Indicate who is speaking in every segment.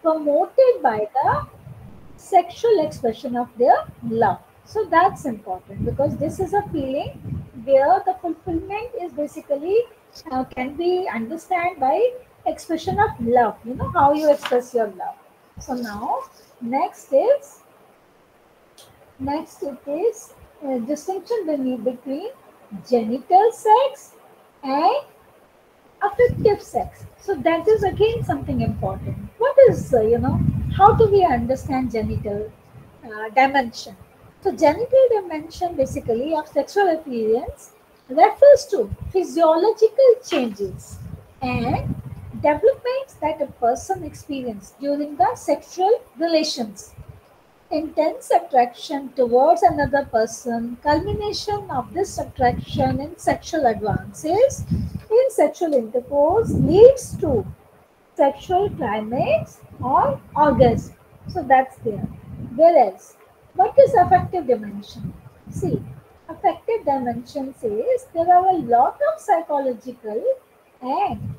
Speaker 1: promoted by the sexual expression of their love. So that's important because this is a feeling where the fulfillment is basically can be understand by expression of love. You know how you express your love. So now next it is distinction between genital sex and affective sex. So that is again something important. What is, how do we understand genital dimension? So genital dimension basically of sexual appearance refers to physiological changes and developments that a person experiences during the sexual relations. Intense attraction towards another person, culmination of this attraction in sexual advances in sexual intercourse leads to sexual climax or orgasm. So that's there. Whereas, what is affective dimension? See, affective dimension says there are a lot of psychological and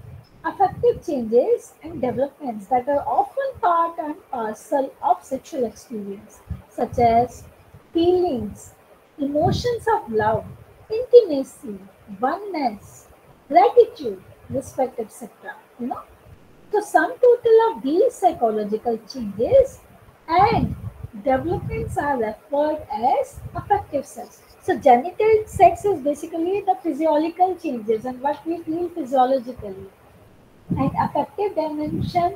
Speaker 1: affective changes and developments that are often part and parcel of sexual experience, such as feelings, emotions of love, intimacy, oneness, gratitude, respect, etc. So sum total of these psychological changes and developments are referred as affective sex. So genital sex is basically the physiological changes and what we feel physiologically. And affective dimension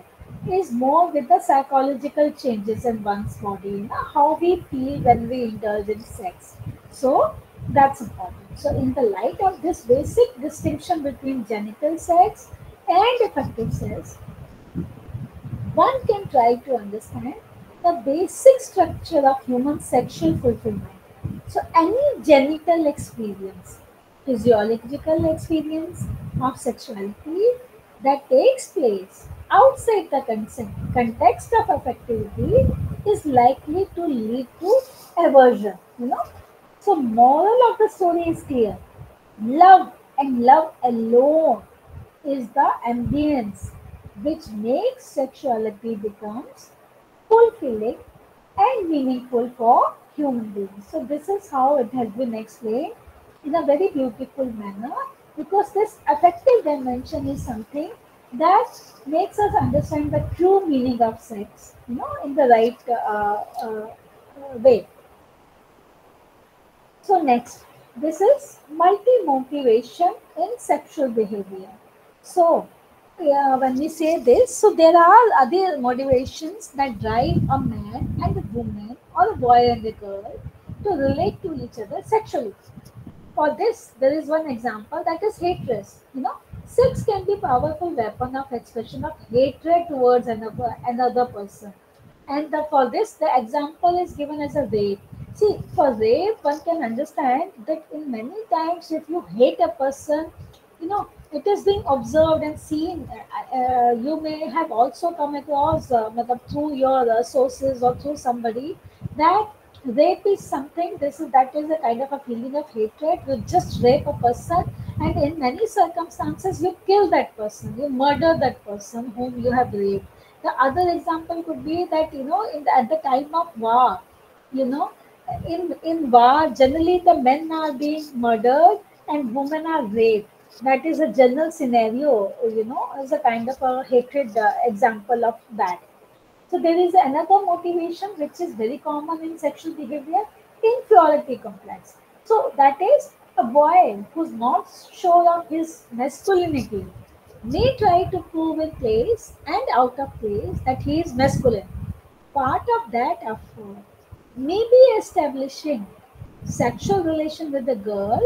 Speaker 1: is more with the psychological changes in one's body, how we feel when we indulge in sex. So that's important. So in the light of this basic distinction between genital sex and affective sex, one can try to understand the basic structure of human sexual fulfillment. So, any genital experience, physiological experience of sexuality that takes place outside the context of affectivity is likely to lead to aversion. So, moral of the story is clear. Love and love alone is the ambience which makes sexuality becomes fulfilling and meaningful for human beings. So this is how it has been explained in a very beautiful manner because this affective dimension is something that makes us understand the true meaning of sex, in the right way. So next, this is multi-motivation in sexual behavior. So when we say this, so there are other motivations that drive a man and a woman or a boy and a girl to relate to each other sexually. For this, there is one example that is hatred. Sex can be powerful weapon of expression of hatred towards another person. And for this, the example is given as a rape. See, for rape, one can understand that in many times, if you hate a person, it is being observed and seen. You may have also come across through your sources or through somebody that rape is something. That is a kind of a feeling of hatred. You just rape a person, and in many circumstances, you kill that person. You murder that person whom you have raped. The other example could be that at the time of war, you know, in war generally the men are being murdered and women are raped. That is a general scenario, as a kind of a hatred example of that. So there is another motivation which is very common in sexual behavior, inferiority complex. So that is a boy who's not sure of his masculinity may try to prove in place and out of place that he is masculine. Part of that effort may be establishing sexual relation with the girl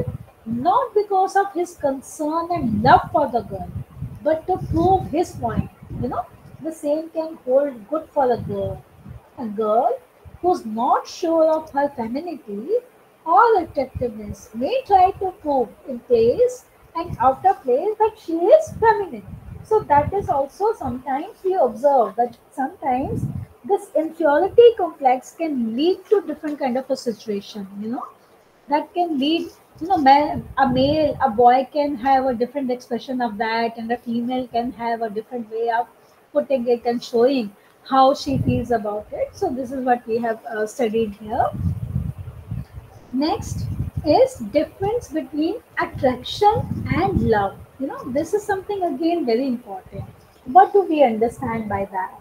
Speaker 1: not because of his concern and love for the girl, but to prove his point. The same can hold good for a girl. A girl who's not sure of her femininity or attractiveness may try to prove in place and out of place that she is feminine. So that is also sometimes we observe that sometimes this inferiority complex can lead to different kind of a situation, that can lead, a male, a boy can have a different expression of that, and a female can have a different way of putting it and showing how she feels about it. So this is what we have studied here. Next is difference between attraction and love. This is something again very important. What do we understand by that?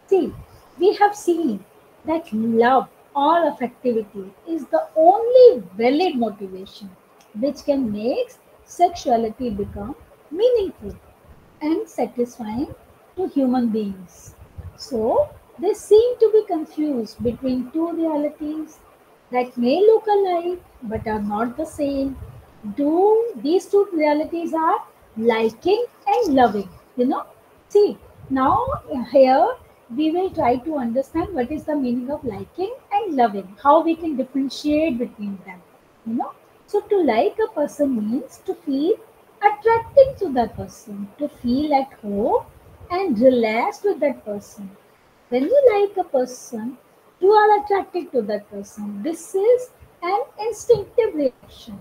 Speaker 1: See, we have seen that love or affectivity is the only valid motivation which can make sexuality become meaningful and satisfying to human beings. So, they seem to be confused between two realities that may look alike but are not the same. Do these two realities are liking and loving? See, now here we will try to understand what is the meaning of liking and loving, how we can differentiate between them. You know, so to like a person means to feel attracted to that person, to feel at home and relaxed with that person. When you like a person, you are attracted to that person. This is an instinctive reaction.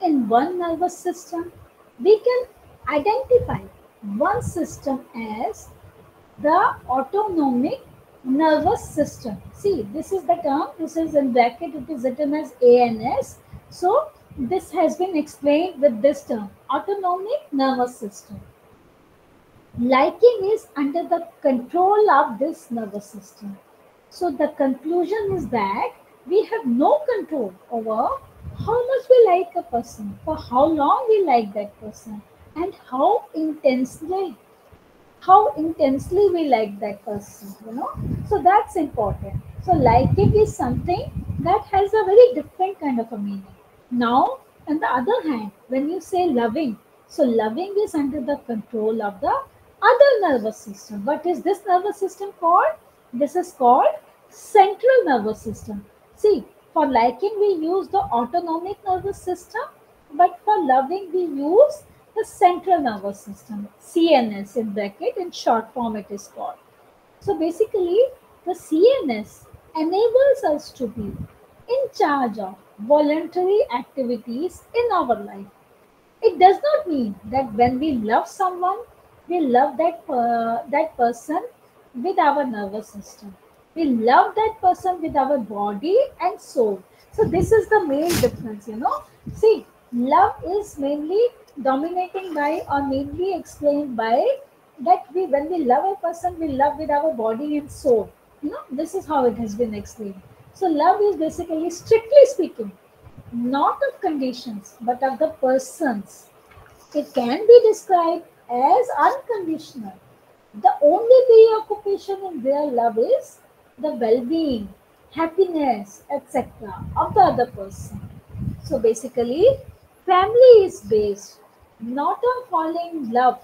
Speaker 1: In one nervous system, we can identify one system as the autonomic nervous system. See, this is the term, this is in bracket, it is written as ANS. So, this has been explained with this term, autonomic nervous system. Liking is under the control of this nervous system. So the conclusion is that we have no control over how much we like a person, for how long we like that person, and how intensely we like that person. So that's important. So liking is something that has a very different kind of a meaning. Now, on the other hand, when you say loving, so loving is under the control of the other nervous system. What is this nervous system called? This is called central nervous system. See, for liking we use the autonomic nervous system, but for loving we use the central nervous system, CNS in bracket, in short form it is called. So basically, the CNS enables us to be in charge of voluntary activities in our life. It does not mean that when we love someone, we love that person with our nervous system. We love that person with our body and soul. So this is the main difference. See, love is mainly dominating by or mainly explained by that when we love a person, we love with our body and soul. This is how it has been explained. So love is basically, strictly speaking, not of conditions, but of the persons. It can be described as unconditional. The only preoccupation in their love is the well being, happiness, etc. of the other person. So basically, family is based not on falling in love.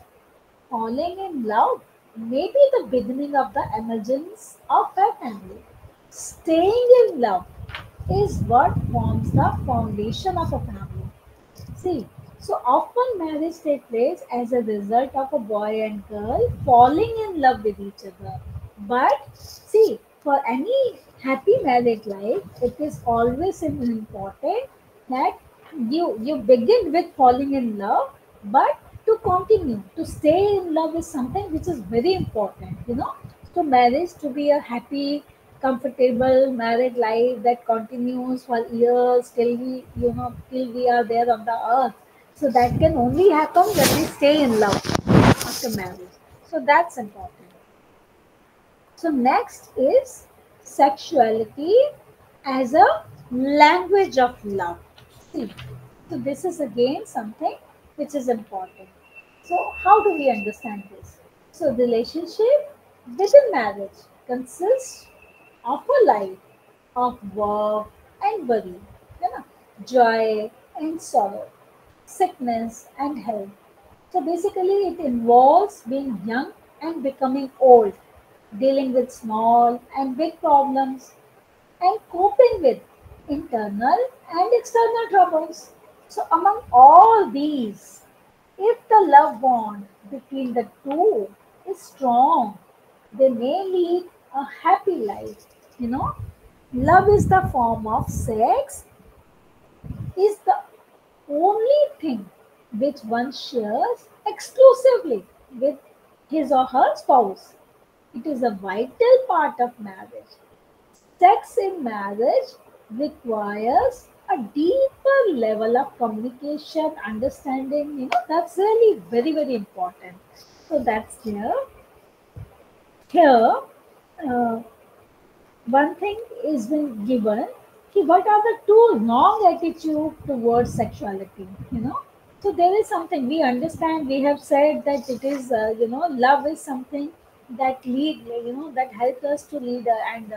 Speaker 1: Falling in love may be the beginning of the emergence of a family. Staying in love is what forms the foundation of a family. See, so often marriage takes place as a result of a boy and girl falling in love with each other. But see, for any happy married life, it is always important that you begin with falling in love, but to continue to stay in love is something which is very important. To marriage to be a happy, comfortable married life that continues for years till we are there on the earth. So that can only happen when we stay in love after marriage. So that's important. So next is sexuality as a language of love. See, so this is again something which is important. So how do we understand this? So relationship within marriage consists of a life of work and worry, joy and sorrow, sickness and health. So basically, it involves being young and becoming old, dealing with small and big problems, and coping with internal and external troubles. So, among all these, if the love bond between the two is strong, they may lead a happy life. You know, love is the form of sex, is the only thing which one shares exclusively with his or her spouse. It is a vital part of marriage. Sex in marriage requires a deeper level of communication, understanding. That's really very, very important. So that's there. Here, uh, one thing is been given. What are the two wrong attitude towards sexuality? So there is something we understand. We have said that it is, love is something that that helps us to lead and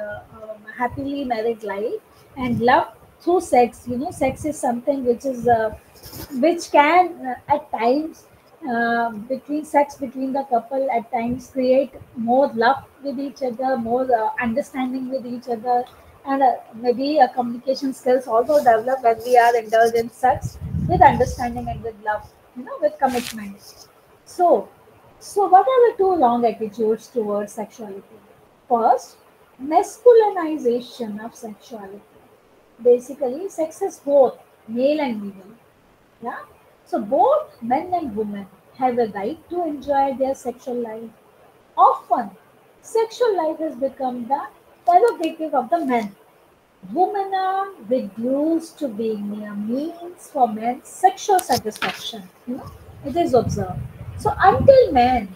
Speaker 1: happily married life, and love through sex. Sex is something which can at times between sex between the couple at times create more love with each other, more understanding with each other, and maybe communication skills also develop when we are indulged in sex with understanding and with love, with commitment. So, what are the two wrong attitudes towards sexuality? First, masculinization of sexuality. Basically, sex is both male and female. Yeah. So both men and women have a right to enjoy their sexual life. Often, sexual life has become the prerogative of the men. Women are reduced to being mere means for men's sexual satisfaction. It is observed. So until men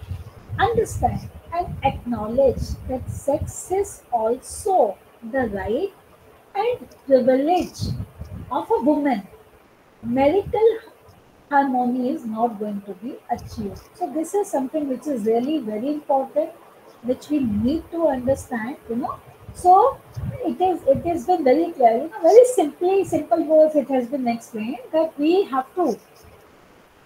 Speaker 1: understand and acknowledge that sex is also the right and privilege of a woman, marital harmony is not going to be achieved. So this is something which is really very important, which we need to understand. So it has been very clear, very simply, simple words it has been explained that we have to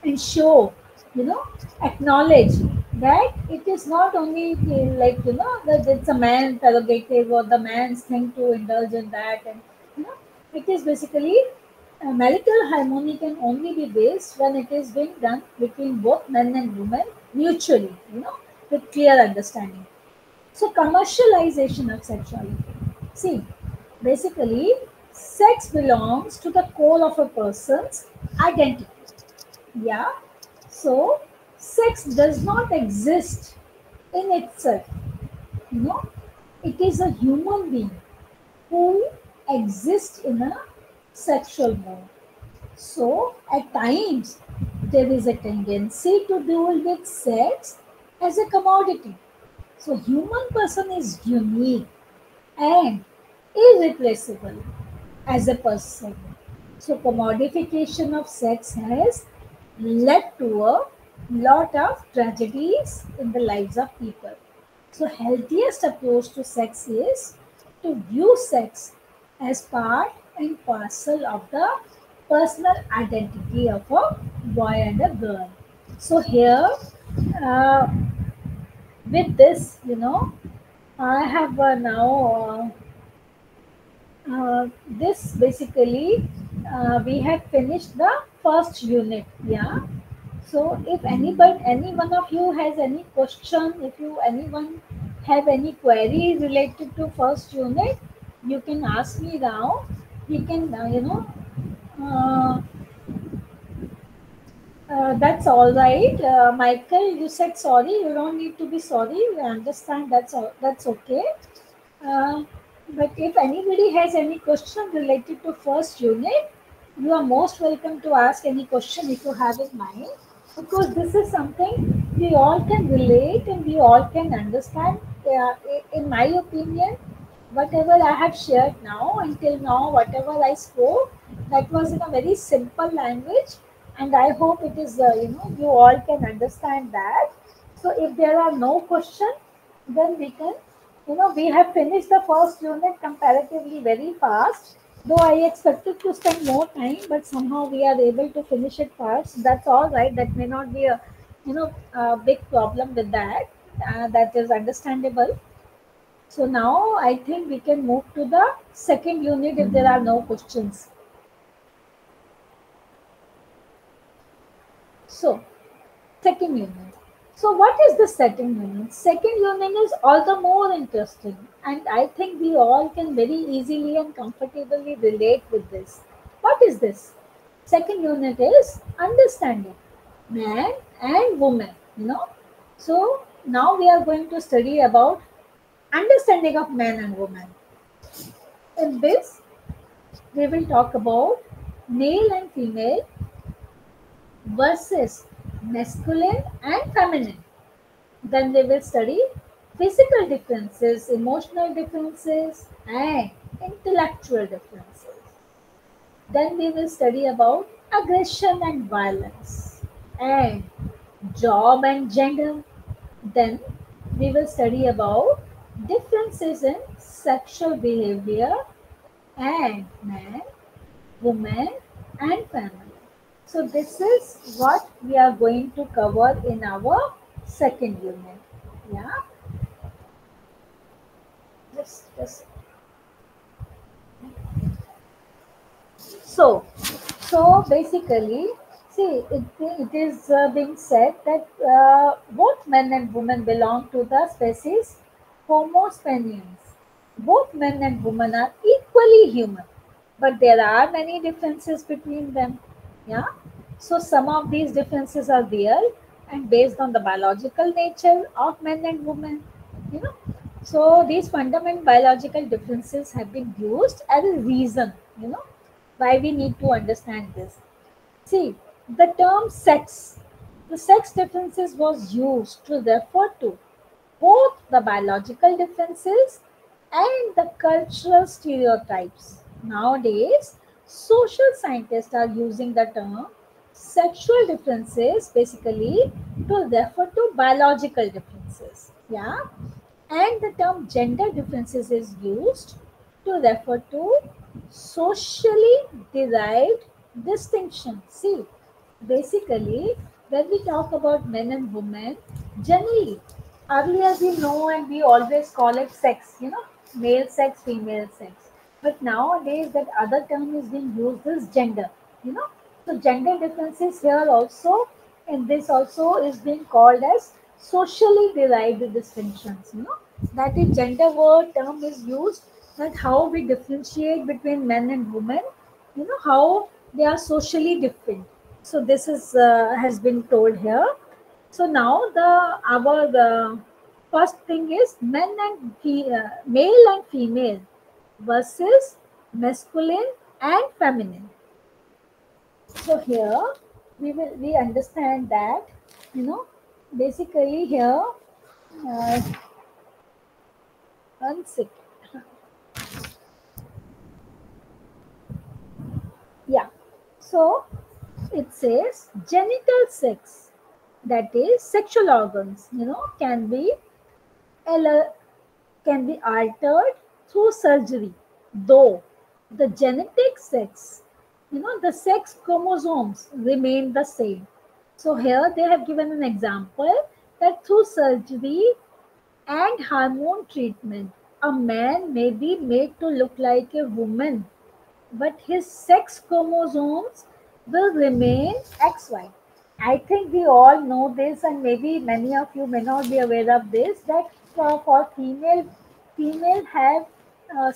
Speaker 1: ensure, you know, acknowledge that it is not only like, that it's a man's prerogative or the man's thing to indulge in that, and you know, it is basically marital harmony can only be based when it is being done between both men and women mutually, with clear understanding. So commercialization of sexuality. See, basically, sex belongs to the core of a person's identity. Yeah. So sex does not exist in itself. You know, it is a human being who exists in a sexual mode. So at times there is a tendency to deal with sex as a commodity. So human person is unique and irreplaceable as a person. So, commodification of sex has led to a lot of tragedies in the lives of people. So, healthiest approach to sex is to view sex as part and parcel of the personal identity of a boy and a girl. So, here uh, with this, I have now. This basically we have finished the first unit. Yeah. So if anybody, any one of you has any question, if you anyone have any query related to first unit, you can ask me now. You can uh, that's all right. Michael, you said sorry. You don't need to be sorry. We understand. That's all. That's okay. Uh, but if anybody has any question related to first unit, you are most welcome to ask any question if you have in mind, because this is something we all can relate and we all can understand. In my opinion, whatever I have shared now until now, whatever I spoke, that was in a very simple language, and I hope it is you all can understand that. So if there are no questions, then we can, we have finished the first unit comparatively very fast. Though I expected to spend more time, but somehow we are able to finish it fast. That's all right. That may not be a big problem with that. That is understandable. So now I think we can move to the second unit if there are no questions. So, second unit. So, what is the second unit? Second unit is all the more interesting, and I think we all can very easily and comfortably relate with this. What is this? Second unit is understanding man and woman. So, now we are going to study about understanding of man and woman. In this, we will talk about male and female versus masculine and feminine. Then we will study physical differences, emotional differences, and intellectual differences. Then we will study about aggression and violence, and job and gender. Then we will study about differences in sexual behavior and man, woman, and family. So this is what we are going to cover in our second unit. Yeah, just so basically, see, it is being said that both men and women belong to the species Homo sapiens. Both men and women are equally human, but there are many differences between them. Yeah, so some of these differences are real and based on the biological nature of men and women. You know, so these fundamental biological differences have been used as a reason. You know, why we need to understand this. See, the term sex, the sex differences was used to refer to both the biological differences and the cultural stereotypes. Nowadays, social scientists are using the term sexual differences basically to refer to biological differences. Yeah, and the term gender differences is used to refer to socially derived distinction. See, basically, when we talk about men and women, generally, earlier we know and we always call it sex, male sex, female sex. But nowadays, that other term is being used as gender, you know. So, gender differences here also, and this also is being called as socially derived distinctions, That is, gender word term is used that how we differentiate between men and women, how they are socially different. So this is has been told here. So now the our first thing is male and female versus masculine and feminine. So here we understand that, you know basically here, one second. Yeah. So it says genital sex, that is sexual organs, al- can be altered through surgery, though the genetic sex, the sex chromosomes remain the same. So here they have given an example that through surgery and hormone treatment, a man may be made to look like a woman, but his sex chromosomes will remain XY. I think we all know this, and maybe many of you may not be aware of this. That for female have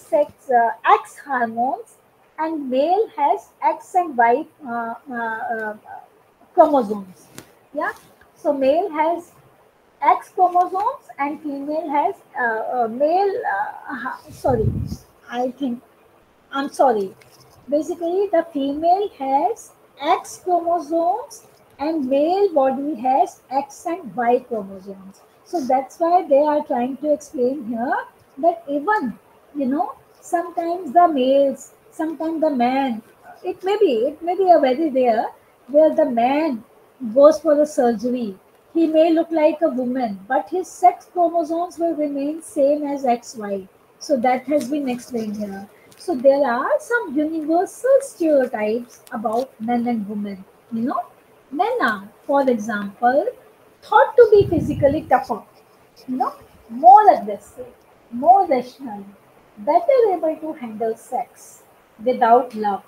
Speaker 1: X hormones, and male has X and Y chromosomes. Yeah, so male has X chromosomes and female has male. Sorry, I think I'm sorry. Basically, the female has X chromosomes and male body has X and Y chromosomes. So that's why they are trying to explain here that even, sometimes the males, sometimes the man, it may be a very rare where the man goes for the surgery. He may look like a woman, but his sex chromosomes will remain same as XY. So that has been explained here. So there are some universal stereotypes about men and women. Men are, for example, thought to be physically tougher, you know, more aggressive, more rational, better able to handle sex without love,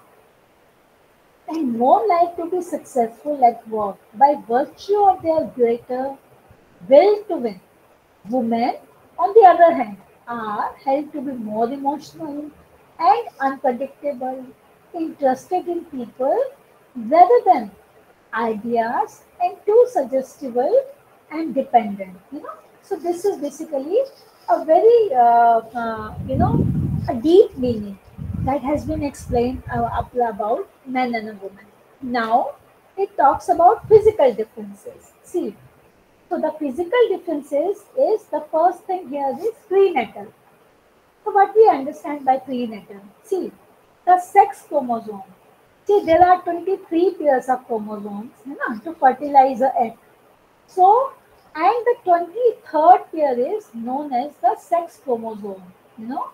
Speaker 1: and more likely to be successful at work by virtue of their greater will to win. Women, on the other hand, are held to be more emotional and unpredictable, interested in people rather than ideas, and too suggestible and dependent. So this is basically a very, a deep meaning that has been explained about men and a woman. Now it talks about physical differences. See, so the physical differences is the first thing here is prenatal. So what we understand by prenatal? See, the sex chromosome. See, there are 23 pairs of chromosomes, to fertilize a egg. So, and the 23rd pair is known as the sex chromosome. You know,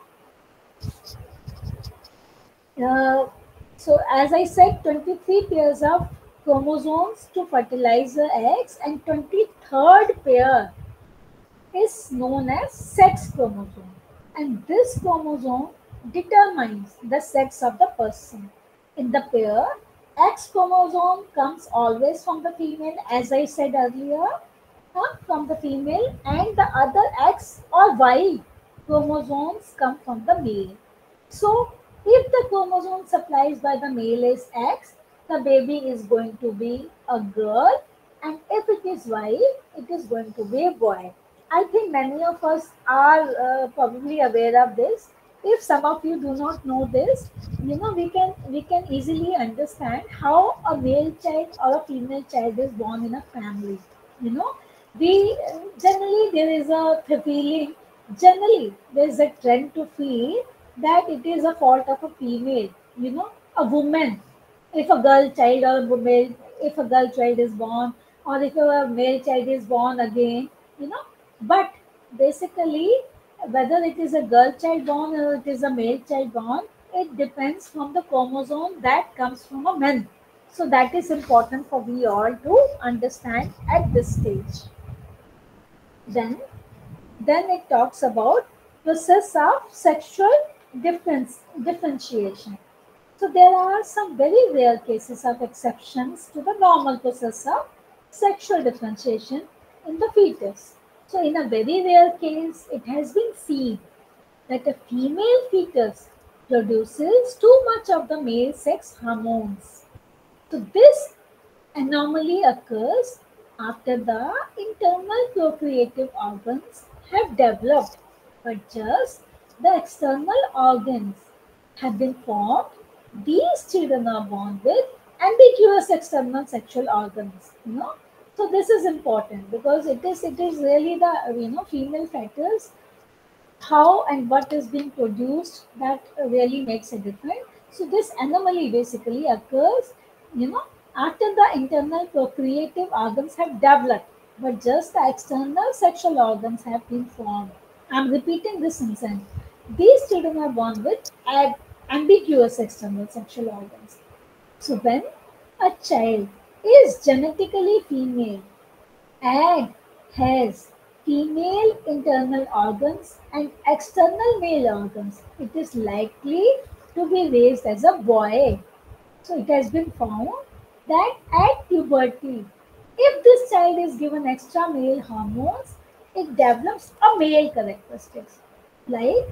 Speaker 1: uh, so as I said, 23 pairs of chromosomes to fertilize the eggs, and 23rd pair is known as sex chromosome. And this chromosome determines the sex of the person. In the pair, X chromosome comes always from the female, as I said earlier, from the female, and the other X or Y chromosomes come from the male. So, if the chromosome supplied by the male is X, the baby is going to be a girl, and if it is Y, it is going to be a boy. I think many of us are probably aware of this. If some of you do not know this, we can easily understand how a male child or a female child is born in a family. You know, we generally there is a feeling. Generally, there is a trend to feel that it is a fault of a female. A woman, if a girl child or a male, if a girl child is born, or if a male child is born again, you know but basically, whether it is a girl child born or it is a male child born, it depends from the chromosome that comes from a man. So that is important for we all to understand at this stage. Then then it talks about process of sexual differentiation. So there are some very rare cases of exceptions to the normal process of sexual differentiation in the fetus. So in a very rare case, it has been seen that a female fetus produces too much of the male sex hormones. So this anomaly occurs after the internal procreative organs have developed, but just the external organs have been formed. These children are born with ambiguous external sexual organs. So this is important because it is really the female fetus, how and what is being produced, that really makes a difference. So this anomaly basically occurs, you know, after the internal procreative organs have developed, but just the external sexual organs have been formed. I'm repeating this instance. These children are born with ambiguous external sexual organs. So when a child is genetically female and has female internal organs and external male organs, it is likely to be raised as a boy. So it has been found that at puberty, if this child is given extra male hormones, it develops a male characteristics like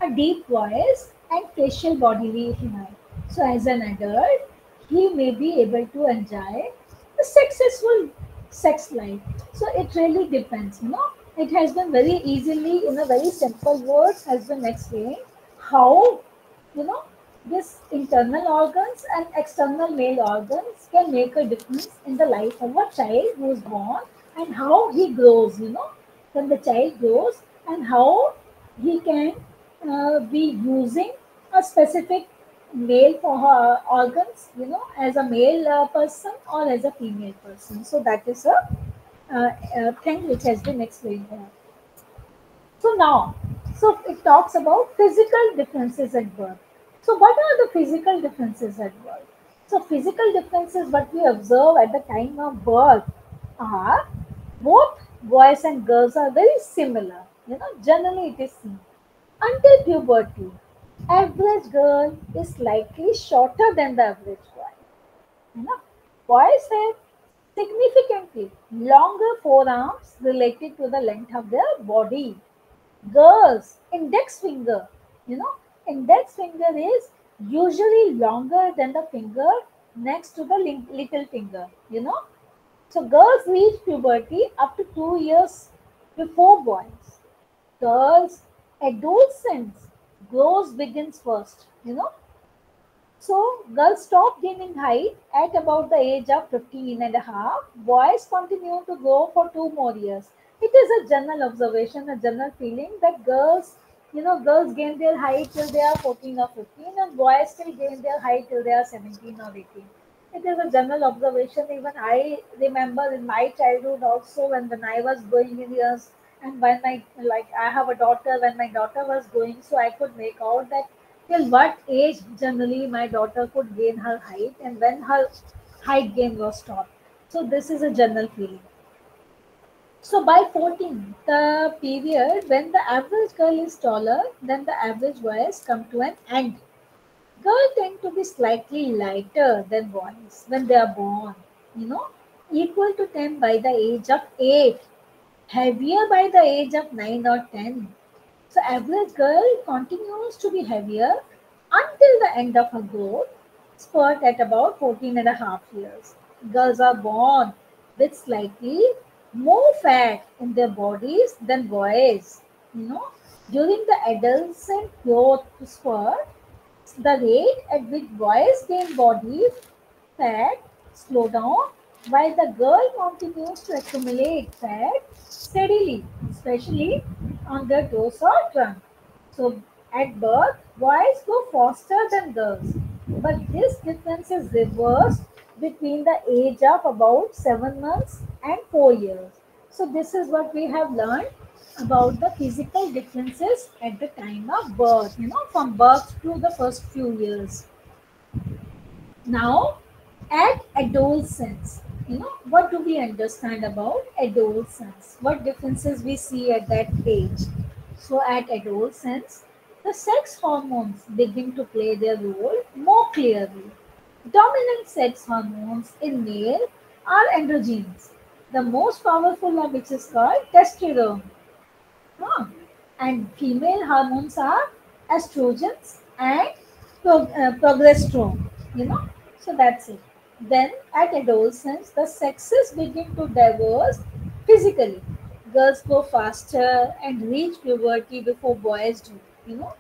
Speaker 1: a deep voice and facial bodily hair. So as an adult, he may be able to enjoy a successful sex life. So it really depends. It has been very easily, in a very simple words, has been explained how you know this internal organs and external male organs can make a difference in the life of a child who is born, and how he grows. When the child grows, and how he can be using a specific male for her organs, as a male person or as a female person. So that is a thing which has been explained here. So now, so it talks about physical differences at birth. So what are the physical differences at birth? So physical differences what we observe at the time of birth are both boys and girls are very similar. Generally it is seen. Until puberty, average girl is slightly shorter than the average boy. You know, Boys have significantly longer forearms related to the length of their body. Girls, you know, index finger is usually longer than the finger next to the little finger. So girls reach puberty up to 2 years before boys. Girls, adolescence, growth begins first, So girls stop gaining height at about the age of 15 and a half. Boys continue to grow for 2 more years. It is a general observation, a general feeling that girls gain their height till they are 14 or 15 and boys still gain their height till they are 17 or 18. It is a general observation. Even I remember in my childhood also when I was going in years and when I have a daughter, when my daughter was going, so I could make out that till what age generally my daughter could gain her height and when her height gain was stopped. So this is a general feeling. So by 14, the period when the average girl is taller than the average boys come to an end. Girls tend to be slightly lighter than boys when they are born, you know, equal to them by the age of 8, heavier by the age of 9 or 10. So average girl continues to be heavier until the end of her growth spurt at about 14 and a half years. Girls are born with slightly more fat in their bodies than boys. During the adolescent growth spurt, the rate at which boys gain body fat slow down while the girl continues to accumulate fat steadily, especially on their torso or trunk. So at birth, boys go faster than girls, but this difference is reversed between the age of about 7 months and 4 years. So this is what we have learned about the physical differences at the time of birth, from birth to the first few years. Now, at adolescence, what do we understand about adolescence? What differences we see at that age? So, at adolescence, the sex hormones begin to play their role more clearly. Dominant sex hormones in male are androgens, the most powerful of which is called testosterone. Huh. And female hormones are estrogens and progesterone. You know, so that's it. Then at adolescence, the sexes begin to diverge physically. Girls go faster and reach puberty before boys do. You know,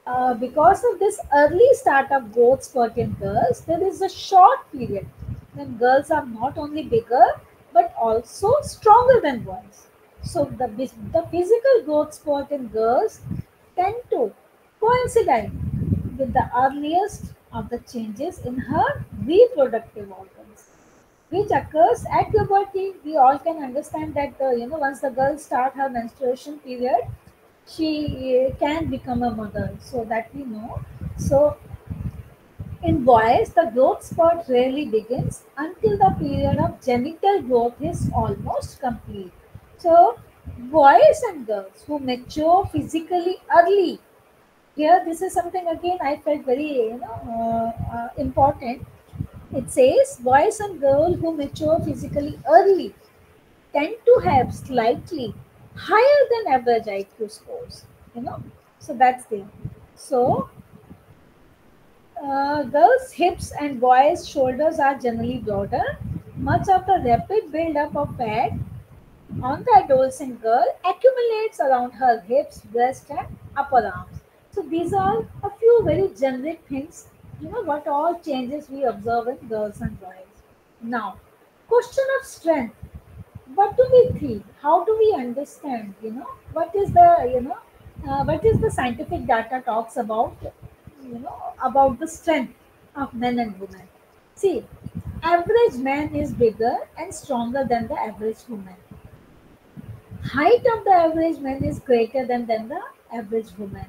Speaker 1: uh, because of this early start of growth spurt in girls, there is a short period when girls are not only bigger but also stronger than boys. So the physical growth spurt in girls tend to coincide with the earliest of the changes in her reproductive organs, which occurs at puberty. We all can understand that once the girl start her menstruation period, she can become a mother, so that we know. So in boys, the growth spurt rarely begins until the period of genital growth is almost complete. So boys and girls who mature physically early, here this is something again I felt very important. It says boys and girls who mature physically early tend to have slightly higher than average IQ scores, you know. So that's there. So girls' hips and boys' shoulders are generally broader. Much of the rapid buildup of fat on the adolescent girl accumulates around her hips, breast, and upper arms. So these are a few very generic things, what all changes we observe in girls and boys. Now, question of strength. What do we think? How do we understand? What is the scientific data talks about? About the strength of men and women. See, average man is bigger and stronger than the average woman. Height of the average man is greater than the average woman.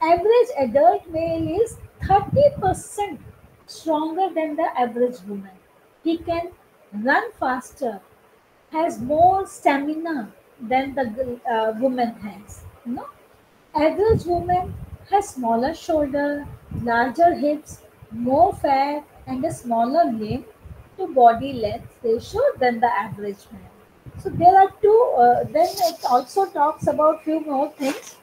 Speaker 1: Average adult male is 30% stronger than the average woman. He can run faster, has more stamina than the woman has. Average woman has smaller shoulder, larger hips, more fat, and a smaller limb to body length ratio than the average man. So there are two. Then it also talks about few more things.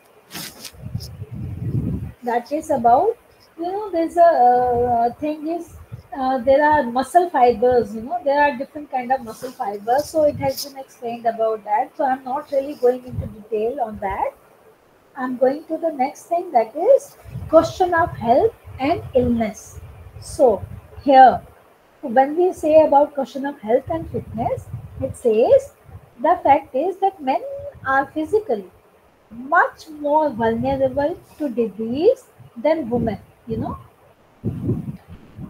Speaker 1: That is about there's a thing is there are muscle fibers, there are different kind of muscle fibers. So it has been explained about that. So I'm not really going into detail on that. I'm going to the next thing, that is question of health and illness. So here, when we say about question of health and fitness, it says the fact is that men are physically much more vulnerable to disease than women. You know,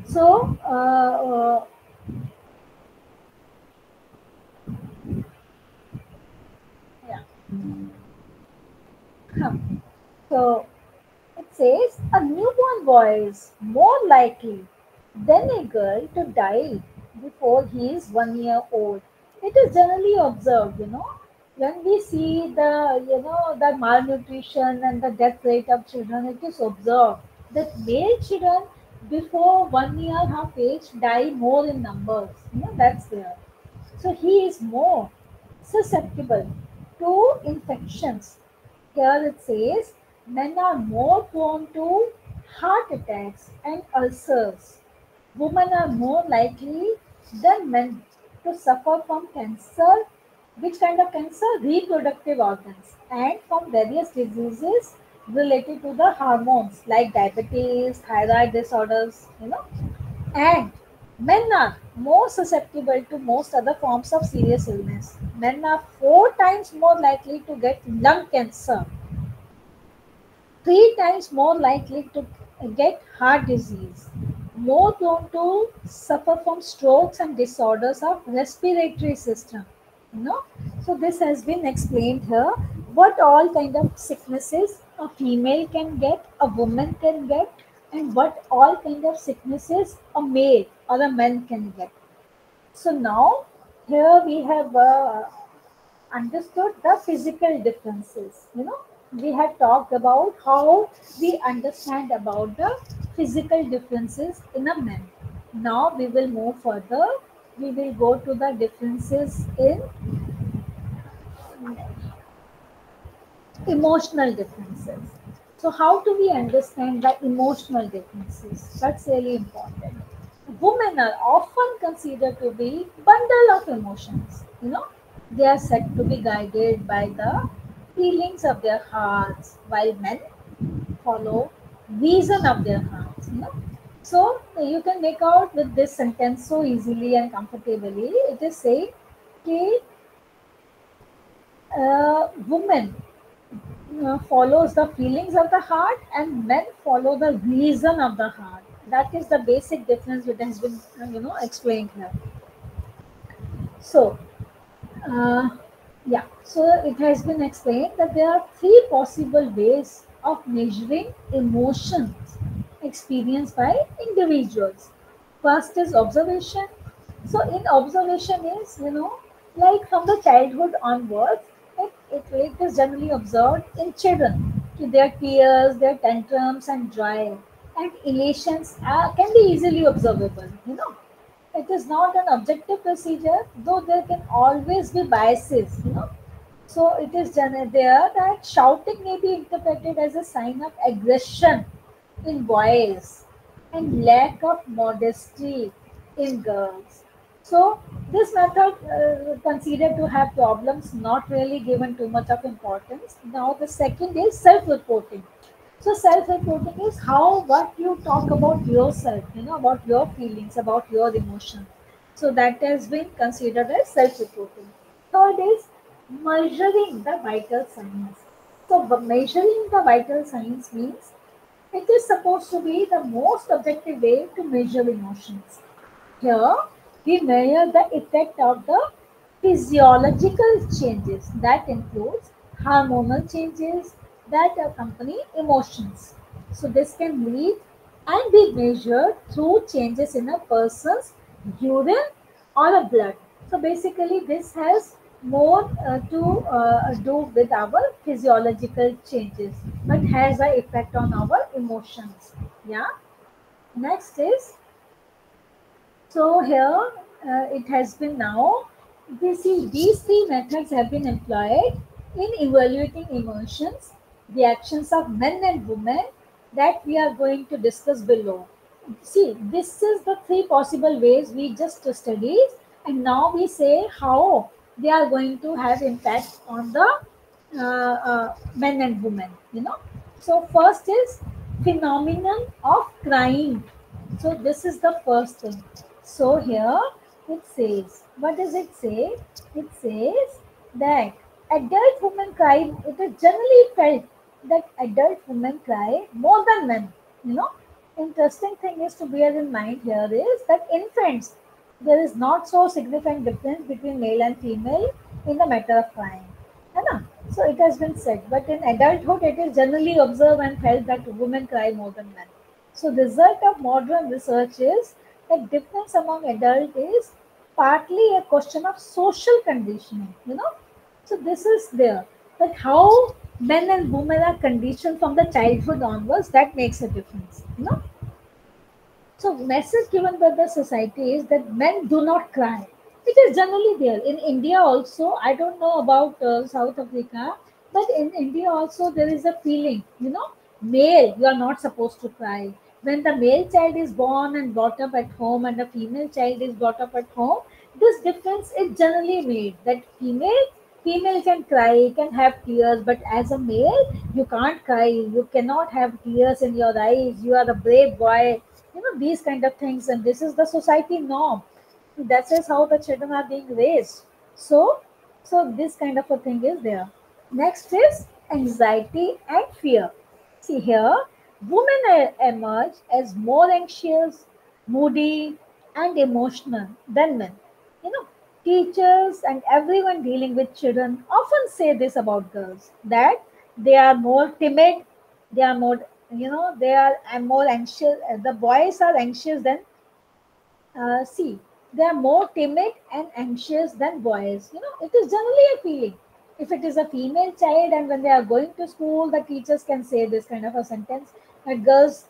Speaker 1: so yeah. So it says a newborn boy is more likely than a girl to die before he is 1 year old. It is generally observed, when we see the malnutrition and the death rate of children, it is observed that male children before 1 year half age die more in numbers. That's there. So he is more susceptible to infections. Here it says men are more prone to heart attacks and ulcers. Women are more likely than men to suffer from cancer. Which kind of cancer? Reproductive organs, and from various diseases related to the hormones like diabetes, thyroid disorders. And men are more susceptible to most other forms of serious illness. Men are 4 times more likely to get lung cancer, 3 times more likely to get heart disease, more prone to suffer from strokes and disorders of respiratory system. You know, so this has been explained here. What all kind of sicknesses a female can get, a woman can get, and what all kind of sicknesses a male or a man can get. So now here we have understood the physical differences. We have talked about how we understand about the physical differences in a man. Now we will move further. We will go to the differences in emotional differences. So how do we understand the emotional differences? That's really important. Women are often considered to be bundle of emotions. They are said to be guided by the feelings of their hearts, while men follow reason of their hearts. So you can make out with this sentence so easily and comfortably. It is saying, okay, women follows the feelings of the heart and men follow the reason of the heart. That is the basic difference which has been explained here. So uh, yeah, so it has been explained that there are three possible ways of measuring emotions experienced by individuals. First is observation. So in observation is, like from the childhood onwards, it is generally observed in children. Their tears, their tantrums and joy and elations can be easily observable. It is not an objective procedure, though there can always be biases. So it is there that shouting may be interpreted as a sign of aggression in boys and lack of modesty in girls. So this method considered to have problems, not really given too much of importance. Now the second is self-reporting. So self-reporting is how what you talk about yourself, about your feelings, about your emotions. So that has been considered as self-reporting. Third is measuring the vital signs. So measuring the vital signs means it is supposed to be the most objective way to measure emotions. Here, we measure the effect of the physiological changes that includes hormonal changes that accompany emotions. So this can lead and be measured through changes in a person's urine or a blood. So basically, this has more to do with our physiological changes, but has an effect on our emotions. Yeah. Next is, so here it has been now, we see these three methods have been employed in evaluating emotions, the actions of men and women that we are going to discuss below. see, this is the three possible ways we just studied, and now we say how they are going to have impact on the men and women. So first is phenomenon of crying. So this is the first thing. So here it says, what does it say? It says that adult women cry. It is generally felt that adult women cry more than men. You know, interesting thing is to bear in mind here is that infants, there is not so significant difference between male and female in the matter of crying. है ना? So it has been said, but in adulthood it is generally observed and felt that women cry more than men. So the result of modern research is that difference among adults is partly a question of social conditioning. So this is there. But how men and women are conditioned from the childhood onwards, that makes a difference. So message given by the society is that men do not cry. It is generally there in India also. I don't know about South Africa, but in India also there is a feeling. Male, you are not supposed to cry. When the male child is born and brought up at home, and the female child is brought up at home, this difference is generally made that female can cry, can have tears, but as a male, you can't cry. You cannot have tears in your eyes. You are a brave boy, these kind of things, and this is the society norm. That is how the children are being raised. So this kind of a thing is there. Next is anxiety and fear. See here, women emerge as more anxious, moody, and emotional than men. you know Teachers and everyone dealing with children often say this about girls, that they are more timid, they are more, they are more anxious. The boys are anxious than, see, they are more timid and anxious than boys. It is generally a feeling. If it is a female child and when they are going to school, the teachers can say this kind of a sentence that girls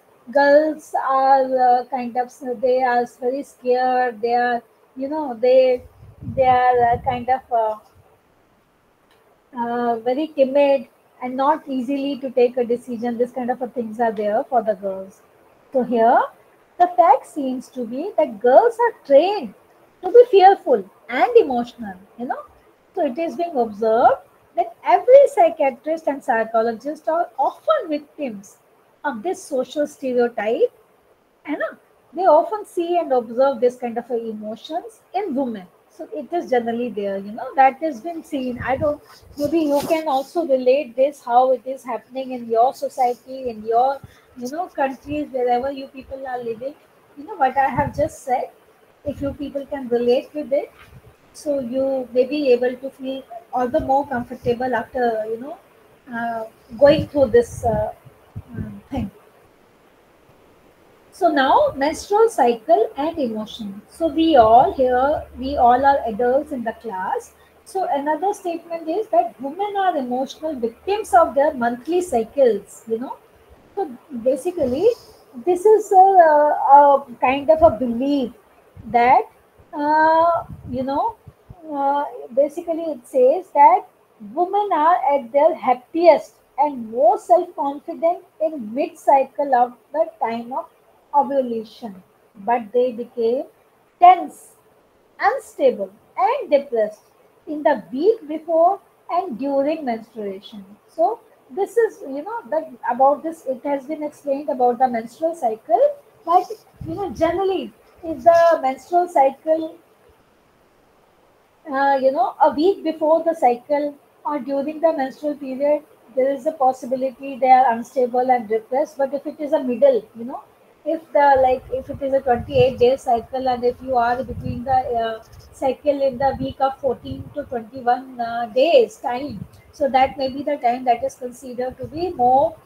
Speaker 1: are kind of, they are very scared. They are, they are kind of very timid and not easily to take a decision. This kind of a things are there for the girls. So here, the fact seems to be that girls are trained to be fearful and emotional. So it is being observed that every psychiatrist and psychologist are often victims of this social stereotype. They often see and observe this kind of emotions in women. So it is generally there, that has been seen. I don't, maybe you can also relate this, how it is happening in your society, in your, countries, wherever you people are living. What I have just said, if you people can relate with it, so you may be able to feel all the more comfortable after, uh, going through this thing. So now menstrual cycle and emotion. So we all are adults in the class. So another statement is that women are emotional victims of their monthly cycles. So basically, this is a kind of a belief that, uh, you know, basically it says that women are at their happiest and more self-confident in mid-cycle of the time of ovulation, but they became tense, unstable, and depressed in the week before and during menstruation. So this is, that about this, it has been explained about the menstrual cycle, but generally, if the menstrual cycle, a week before the cycle or during the menstrual period, there is a possibility they are unstable and depressed. But if it is a middle, if the, like, if it is a 28-day cycle, and if you are between the cycle in the week of 14 to 21 days time, so that may be the time that is considered to be more,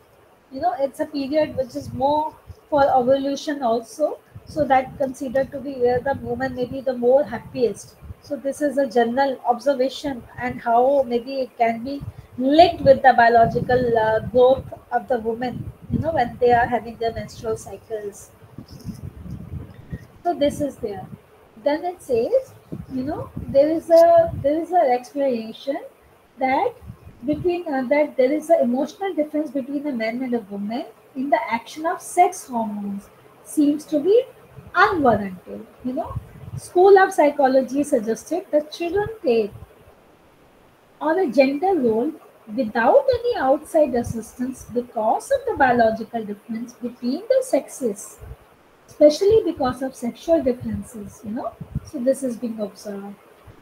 Speaker 1: it's a period which is more for evolution also. So that considered to be where the woman may be the more happiest. So this is a general observation, and how maybe it can be linked with the biological growth of the woman, when they are having their menstrual cycles. So this is there. Then it says, there is a explanation that that there is an emotional difference between a man and a woman in the action of sex hormones. seems to be unwarranted. School of Psychology suggested that children take on a gender role without any outside assistance because of the biological difference between the sexes, especially because of sexual differences. So this is being observed.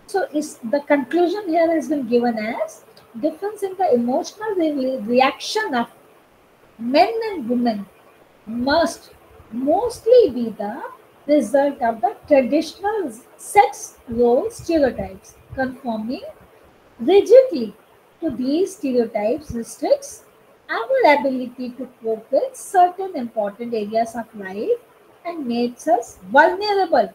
Speaker 1: So is the conclusion here has been given as difference in the emotional reaction of men and women must mostly be the result of the traditional sex role stereotypes. Conforming rigidly to these stereotypes restricts our ability to cope with certain important areas of life and makes us vulnerable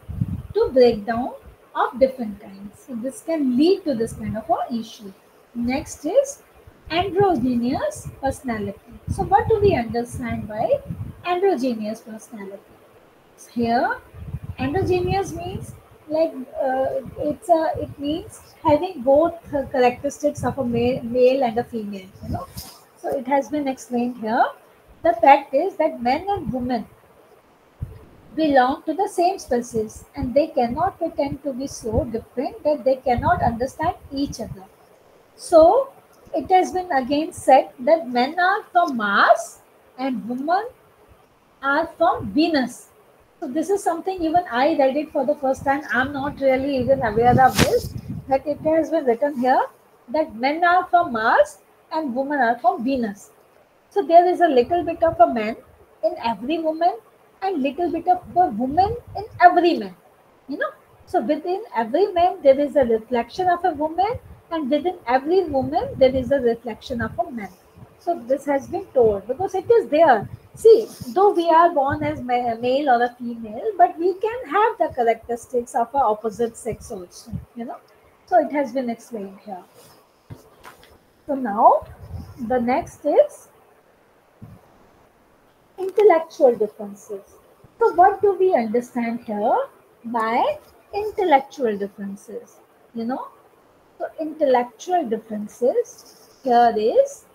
Speaker 1: to breakdown of different kinds. So this can lead to this kind of a issue. Next is androgynous personality. So what do we understand by androgynous personality? Here, androgynous means like it means having both characteristics of a male and a female. So it has been explained here. The fact is that men and women belong to the same species and they cannot pretend to be so different that they cannot understand each other. So it has been again said that men are from Mars and women are from Venus. So this is something even I read it for the first time. I'm not really even aware of this. That it has been written here that men are from Mars and women are from Venus. So there is a little bit of a man in every woman and little bit of a woman in every man. You know. So within every man there is a reflection of a woman, and within every woman there is a reflection of a man. So this has been told because it is there. See, though we are born as male or a female, but we can have the characteristics of a opposite sex also. So it has been explained here. So now the next is intellectual differences. So what do we understand here by intellectual differences? You know, so intellectual differences here is,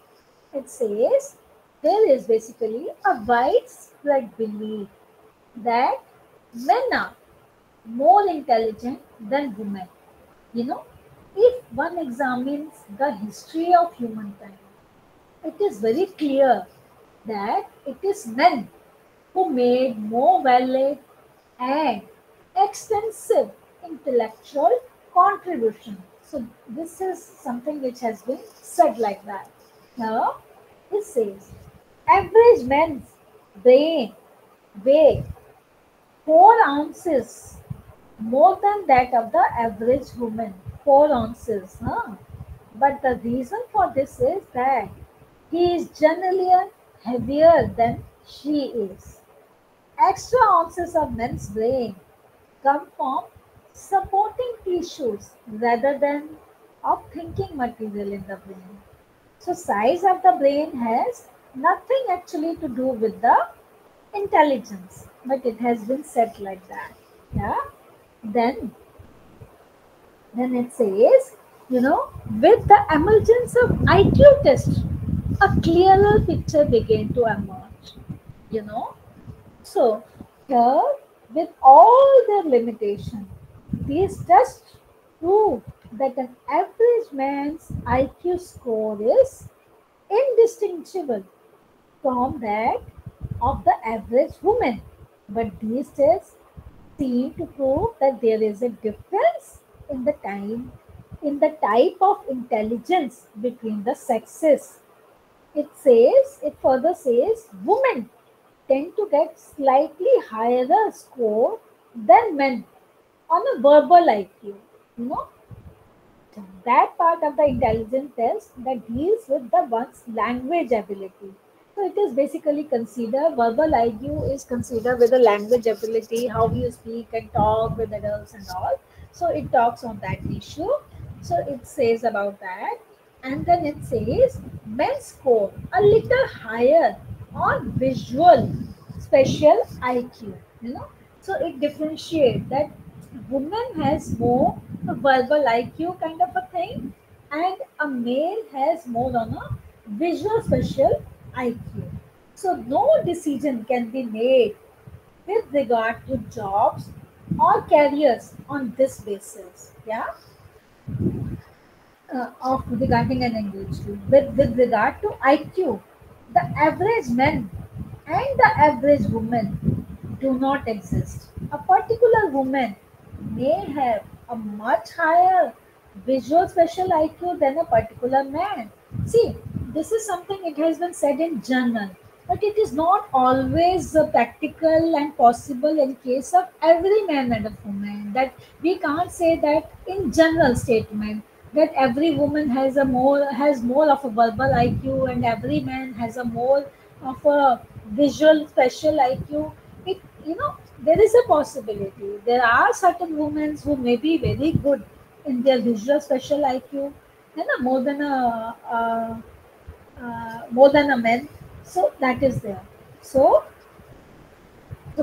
Speaker 1: it says, there is basically a widespread belief that men are more intelligent than women. If one examines the history of humankind, it is very clear that it is men who made more valid and extensive intellectual contribution. So this is something which has been said like that. Now it says average man's brain weigh 4 ounces more than that of the average woman. 4 ounces. Huh? But the reason for this is that he is generally heavier than she is. Extra ounces of men's brain come from supporting tissues rather than of thinking material in the brain. So size of the brain has nothing actually to do with the intelligence, but it has been said like that. Yeah. Then then it says, with the emergence of IQ test, a clearer picture began to emerge. You know, So, here, with all their limitation, these tests prove that an average man's IQ score is indistinguishable from that of the average woman. But these tests seem to prove that there is a difference in the type of intelligence between the sexes. It further says, women tend to get slightly higher score than men on a verbal IQ. You know, that part of the intelligence test that deals with the one's language ability. So it is basically considered verbal IQ is considered with the language ability, how you speak and talk with adults and all. So it talks on that issue. So it says about that. And then it says men score a little higher on visual special IQ. So it differentiates that woman has more verbal IQ kind of a thing, and a male has more on a visual spatial IQ. So no decision can be made with regard to jobs or careers on this basis. Yeah, of regarding an individual with regard to IQ, the average man and the average woman do not exist. A particular woman may have a much higher visual special IQ than a particular man. See, this is something it has been said in general, but it is not always practical and possible in case of every man and a woman. That we can't say that in general statement that every woman has more of a verbal IQ and every man has a more of a visual special IQ. It there is a possibility. There are certain women who may be very good in their visual special IQ, more than a man. So that is there. So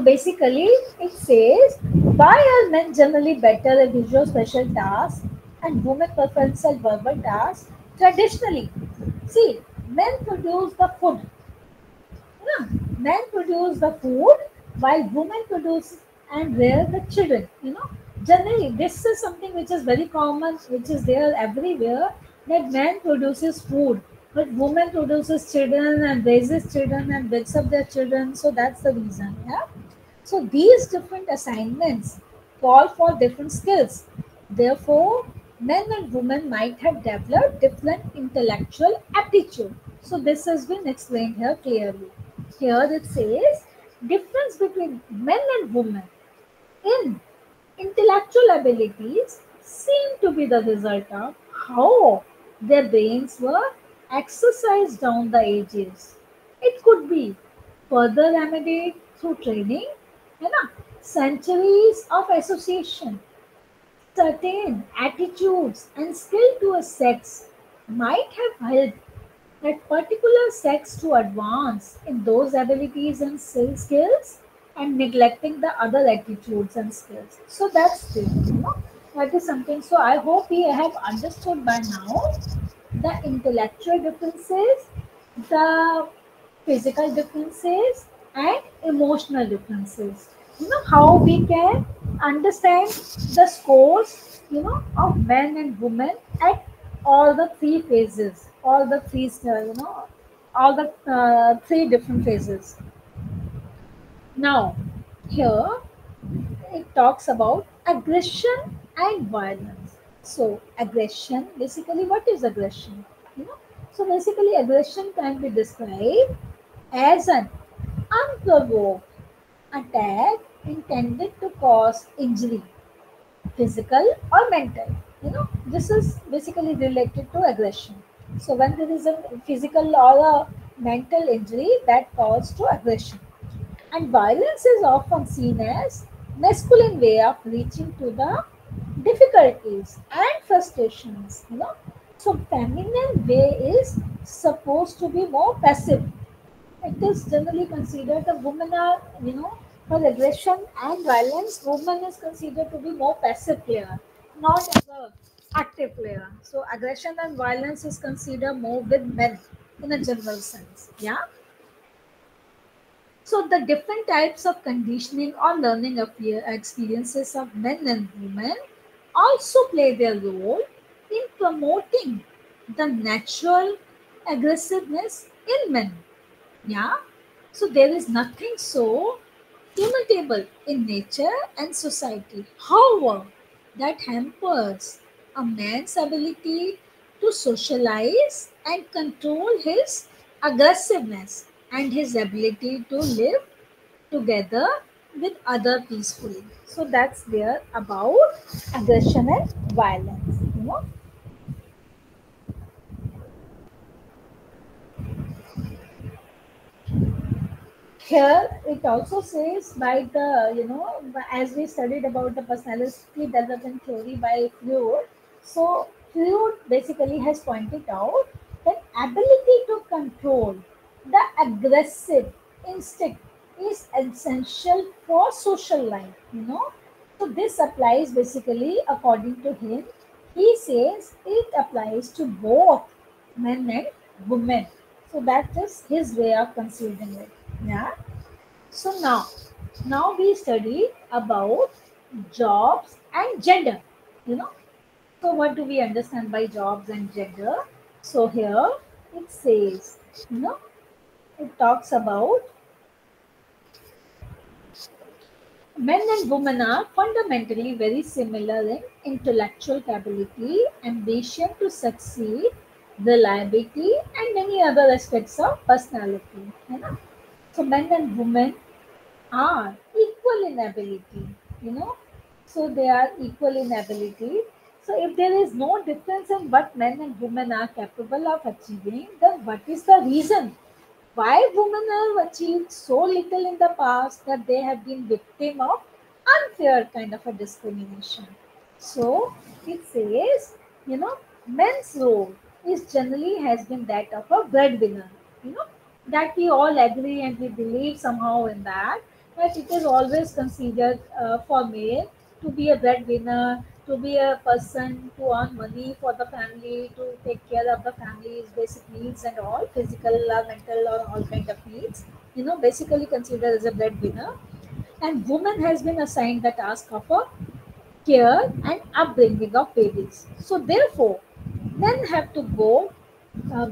Speaker 1: basically, it says why are men generally better at visual special tasks and women preferential verbal tasks? Traditionally, see, men produce the food. Men produce the food while women produce and rear the children. Generally, this is something which is very common, which is there everywhere. That man produces food, but woman produces children and raises children and brings up their children. So that's the reason. Yeah. So these different assignments call for different skills. Therefore, men and women might have developed different intellectual aptitude. So this has been explained here clearly. Here it says difference between men and women in intellectual abilities seem to be the result of how their brains were exercised down the ages. It could be further remedied through training, है ना? Centuries of association, certain attitudes and skill to a sex might have helped that particular sex to advance in those abilities and skills and neglecting the other attitudes and skills. So that's it. That is something. So I hope we have understood by now the intellectual differences, the physical differences, and emotional differences. How we can understand the scores, of men and women at all the three phases, all the three different phases. Now, here it talks about aggression and violence. So, aggression basically, what is aggression? You know, so basically, aggression can be described as an unprovoked attack intended to cause injury, physical or mental. This is basically related to aggression. So, when there is a physical or a mental injury that calls to aggression. And violence is often seen as masculine way of reaching to the difficulties and frustrations. So feminine way is supposed to be more passive. It is generally considered the women are, for aggression and violence, woman is considered to be more passive player, not as a active player. So aggression and violence is considered more with men in a general sense. Yeah. So the different types of conditioning or learning experiences of men and women also play their role in promoting the natural aggressiveness in men. Yeah. So there is nothing so immutable in nature and society. However, that hampers a man's ability to socialize and control his aggressiveness and his ability to live together with other peacefully. So that's there about aggression and violence. Here it also says by the, as we studied about the personality development theory by Freud, so Freud basically has pointed out that ability to control the aggressive instinct is essential for social life. So this applies basically according to him. He says it applies to both men and women. So that is his way of considering it. Yeah. So now, Now we study about jobs and gender. You know, so what do we understand by jobs and gender? So here it says, you know, it talks about men and women are fundamentally very similar in intellectual capability, ambition to succeed, reliability, and many other aspects of personality. है ना? So men and women are equal in ability, you know. So they are equal in ability. So if there is no difference in what men and women are capable of achieving, then what is the reason why women have achieved so little in the past that they have been victim of unfair kind of a discrimination? So it says, you know, men's role is generally has been that of a breadwinner, you know, that we all agree and we believe somehow in that, that it is always considered for male to be a breadwinner, to be a person to earn money for the family, to take care of the family's basic needs and all, physical or mental or all kind of needs, you know, basically considered as a breadwinner. And woman has been assigned the task of a care and upbringing of babies. So therefore, men have to go,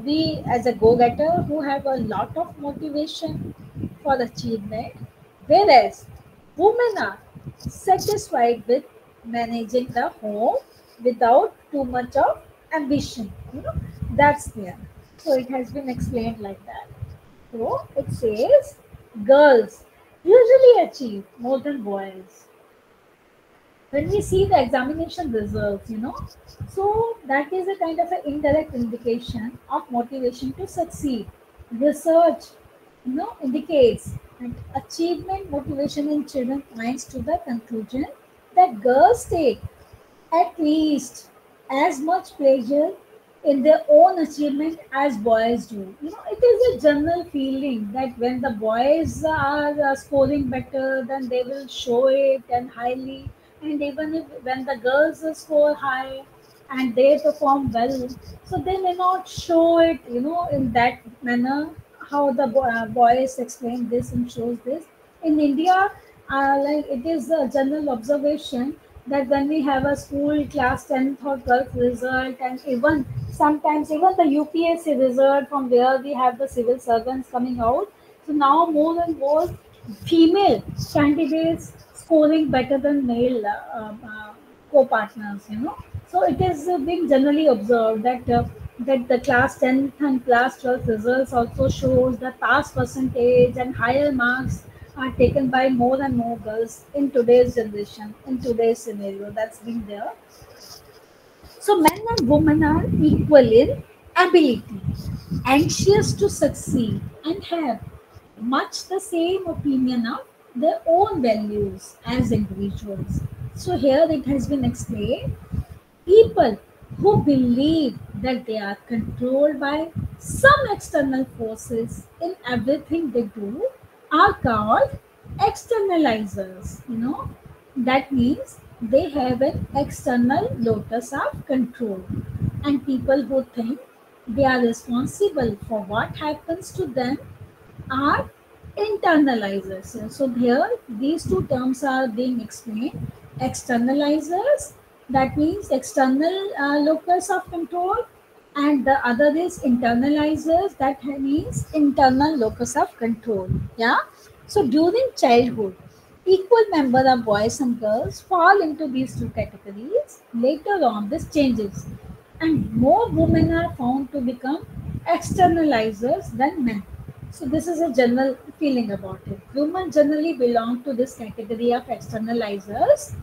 Speaker 1: be as a go-getter who have a lot of motivation for achievement, whereas women are satisfied with managing the home without too much of ambition. You know, that's there. So it has been explained like that. So it says girls usually achieve more than boys when we see the examination results, you know, so that is a kind of an indirect indication of motivation to succeed. Research, you know, indicates that achievement motivation in children points to the conclusion that girls take at least as much pleasure in their own achievement as boys do. You know, it is a general feeling that when the boys are scoring better, then they will show it and highly. And even if when the girls score high and they perform well, so they may not show it, you know, in that manner. How the boys explain this and shows this in India, like it is a general observation that when we have a school class 10th or 12th result, and even sometimes even the UPSC result from where we have the civil servants coming out, so now more and more female candidates scoring better than male co-partners, you know. So it is being generally observed that that the class 10th and class 12th results also shows the pass percentage and higher marks are taken by more and more girls in today's generation, in today's scenario. That's been there. So men and women are equal in ability, anxious to succeed, and have much the same opinion of their own values as individuals. So here it has been explained, people who believe that they are controlled by some external forces in everything they do are called externalizers. You know, that means they have an external locus of control. And people who think they are responsible for what happens to them are internalizers. So here these two terms are being explained. Externalizers, that means external locus of control, and the other is internalizers, that means internal locus of control. Yeah. So during childhood, equal number of boys and girls fall into these two categories. Later on, this changes, and more women are found to become externalizers than men. So this is a general feeling about it. Women generally belong to this category of externalizers.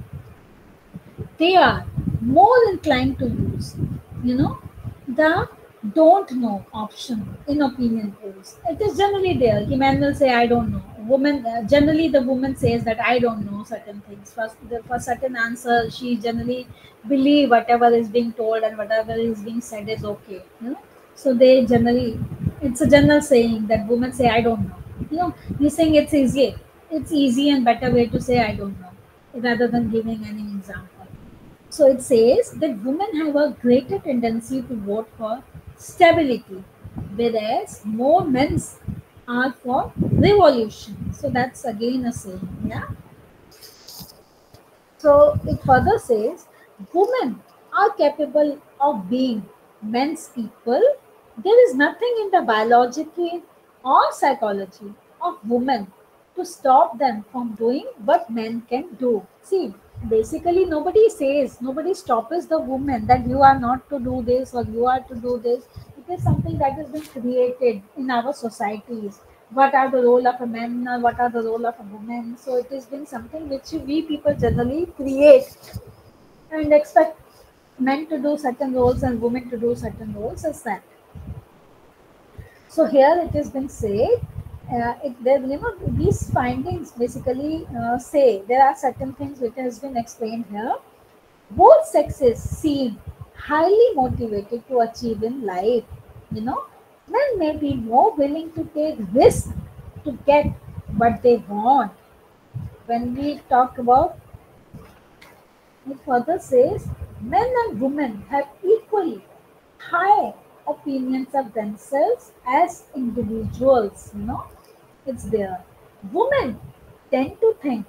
Speaker 1: They are more inclined to use, you know, the don't know option in opinion polls. It is generally there. Man will say, I don't know. Woman, generally the woman says that I don't know certain things. For certain answer, she generally believe whatever is being told and whatever is being said is okay. You know, so they generally, it's a general saying that women say, I don't know. You know, you saying it's easy. It's easy and better way to say I don't know rather than giving any example. So it says that women have a greater tendency to vote for stability, whereas more men are for revolutions. So that's again a saying. Yeah. So it further says, women are capable of being men's equal. There is nothing in the biology or psychology of women to stop them from doing what men can do. See, basically nobody stops the woman that you are not to do this or you are to do this. It is something that has been created in our societies. What are the role of a man, what are the role of a woman? So it has been something which we people generally create and expect men to do certain roles and women to do certain roles as that. So here it has been said, these findings basically say there are certain things which has been explained here. Both sexes seem highly motivated to achieve in life. You know, men may be more willing to take risks to get what they want. When we talk about it further says, men and women have equally high opinions of themselves as individuals. It's there. Women tend to think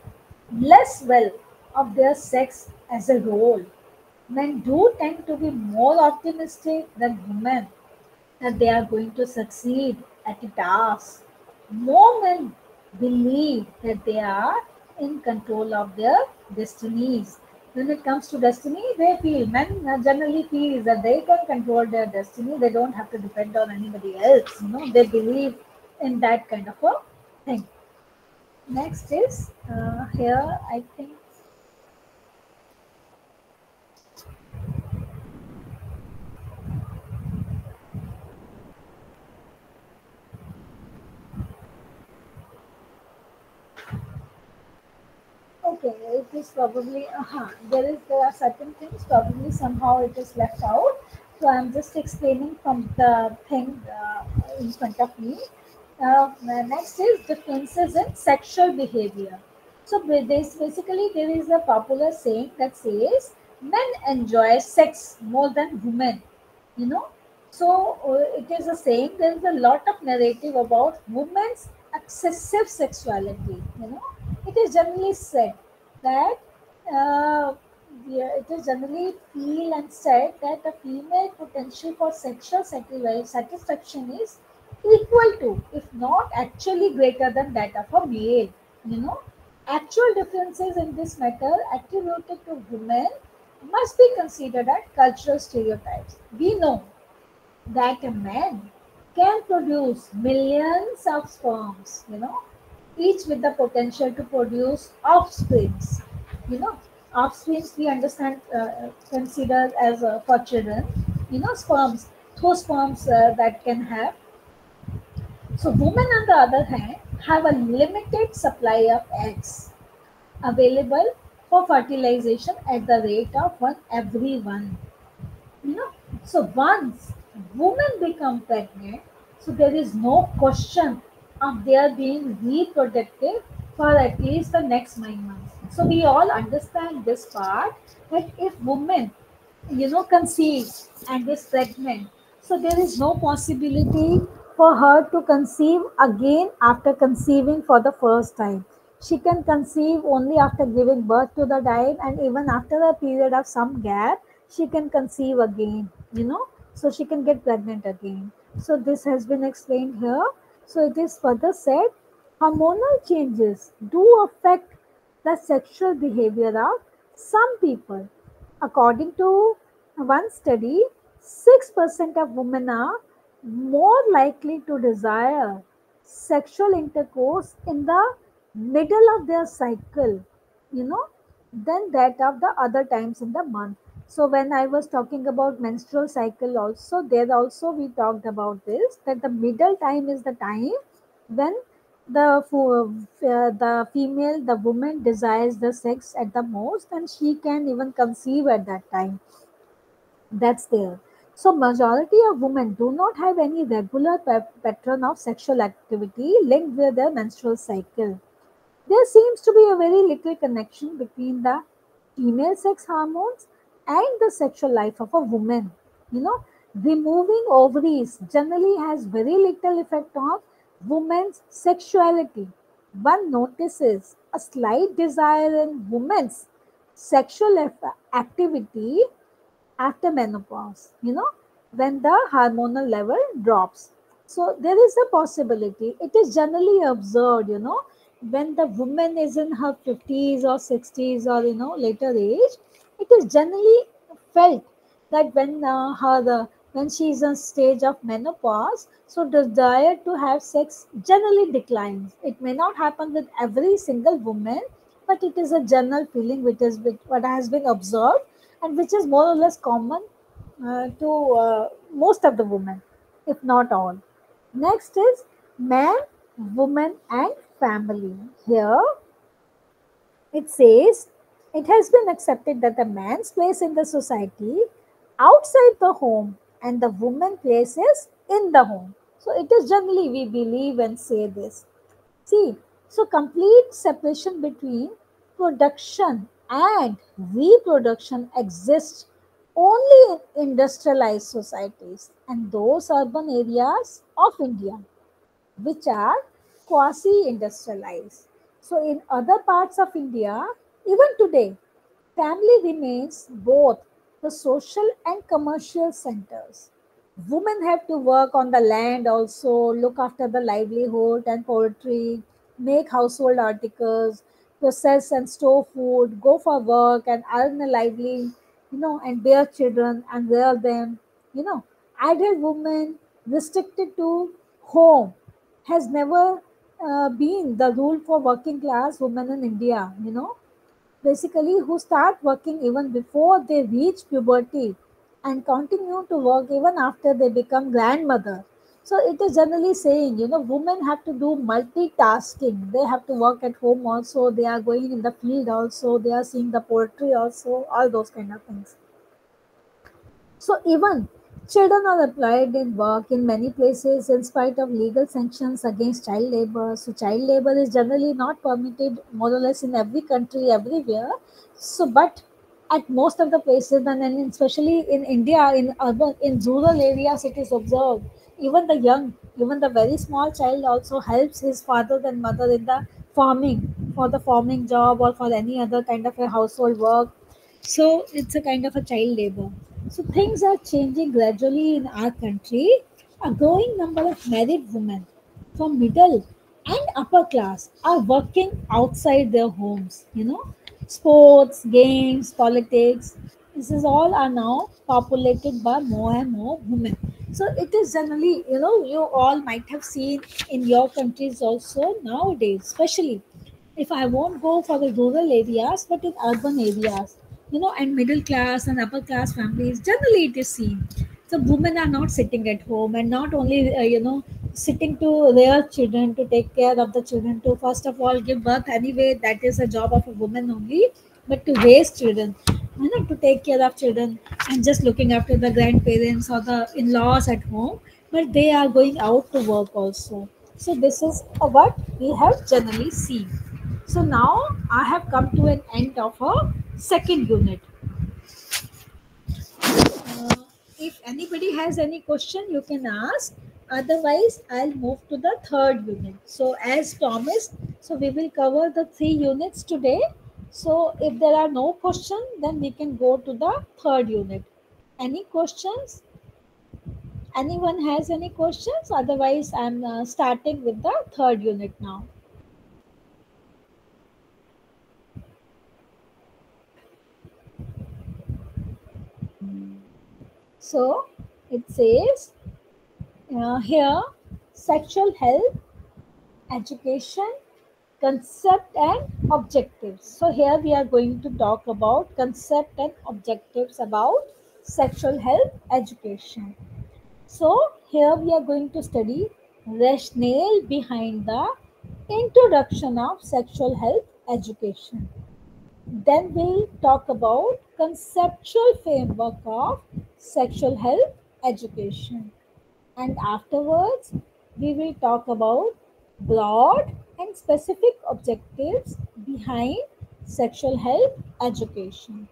Speaker 1: less well of their sex as a role. Men do tend to be more optimistic than women that they are going to succeed at a task. More men believe that they are in control of their destinies. When it comes to destiny, they feel, men generally feel that they can control their destiny. They don't have to depend on anybody else. They believe in that kind of a thing. Next is here, I think. Okay, it is probably there are certain things probably somehow it is left out. So I'm just explaining from the thing in front of me. Next is differences in sexual behavior. So basically there is a popular saying that says men enjoy sex more than women. You know, so it is a saying. There is a lot of narrative about women's excessive sexuality. It is generally said that it is generally feel and said that the female potential for sexual satisfaction is equal to, if not actually greater than that of a male. You know, actual differences in this matter attributed to women must be considered as cultural stereotypes. We know that a man can produce millions of sperms, each with the potential to produce offsprings. You know, offsprings we understand, consider as for children, sperms, those sperms that can have. So, women on the other hand have a limited supply of eggs available for fertilization at the rate of one every one. you know so once women become pregnant, so there is no question of their being reproductive for at least the next 9 months. So we all understand this part, that if women conceives and is pregnant, so there is no possibility for her to conceive again after conceiving for the first time. She can conceive only after giving birth to the child, and even after a period of some gap she can conceive again, so she can get pregnant again. So this has been explained here. So it is further said, hormonal changes do affect the sexual behavior of some people. According to one study, 6% of women are more likely to desire sexual intercourse in the middle of their cycle, you know, than that of the other times in the month. So when I was talking about menstrual cycle also, there also we talked about this, that the middle time is the time when the female, the woman desires the sex at the most, and she can even conceive at that time. That's there. So majority of women do not have any regular pattern of sexual activity linked with their menstrual cycle. There seems to be a very little connection between the female sex hormones and the sexual life of a woman. Removing ovaries generally has very little effect on women's sexuality. one notices a slight desire in women's sexual activity after menopause, when the hormonal level drops. So there is a possibility. It is generally observed, when the woman is in her 50s or 60s or, later age, it is generally felt that when she is in stage of menopause, so the desire to have sex generally declines. It may not happen with every single woman, but it is a general feeling what has been observed and which is more or less common to most of the women, if not all. Next is man, woman, and family. Here it says it has been accepted that the man's place in the society outside the home and the woman place is in the home. So it is generally we believe and say this. See, so complete separation between production and reproduction exists only in industrialized societies and those urban areas of India which are quasi industrialized. So, in other parts of India, even today, family remains both the social and commercial centers. Women have to work on the land also, look after the livelihood and poultry, make household articles, process and store food, go for work and earn a lively, and bear children and rear them. Adult women restricted to home has never been the rule for working class women in India, basically who start working even before they reach puberty and continue to work even after they become grandmother. So it is generally saying, women have to do multitasking. They have to work at home also. They are going in the field also. They are seeing the poultry also. All those kind of things. So even children are employed in work in many places in spite of legal sanctions against child labor. So child labor is generally not permitted more or less in every country, everywhere. So but at most of the places and then especially in India, in rural areas it is observed. Even the young, even the very small child also helps his father and mother in the farming, for the farming job or for any other kind of a household work. So it's a kind of a child labor. So things are changing gradually in our country. A growing number of married women from middle and upper class are working outside their homes. Sports, games, politics. This is all are now populated by more and more women. So it is generally, you all might have seen in your countries also nowadays, especially if I won't go for the rural areas, but in urban areas, and middle class and upper class families, generally it is seen. So women are not sitting at home and not only, sitting to rear children, to take care of the children, to first of all give birth anyway, that is a job of a woman only, but to raise children, to take care of children and just looking after the grandparents or the in-laws at home, but they are going out to work also. So this is what we have generally seen. So now I have come to an end of a second unit. Uh, if anybody has any question, you can ask. Otherwise, I'll move to the third unit. So as promised, so we will cover the 3 units today. So if there are no questions, then we can go to the third unit. Any questions? Anyone has any questions? Otherwise, I'm starting with the third unit now. So it says here sexual health, education, concept and objectives. So here we are going to talk about concept and objectives about sexual health education. So here we are going to study rationale behind the introduction of sexual health education. Then we'll talk about conceptual framework of sexual health education. And afterwards, we will talk about broad and specific objectives behind sexual health education.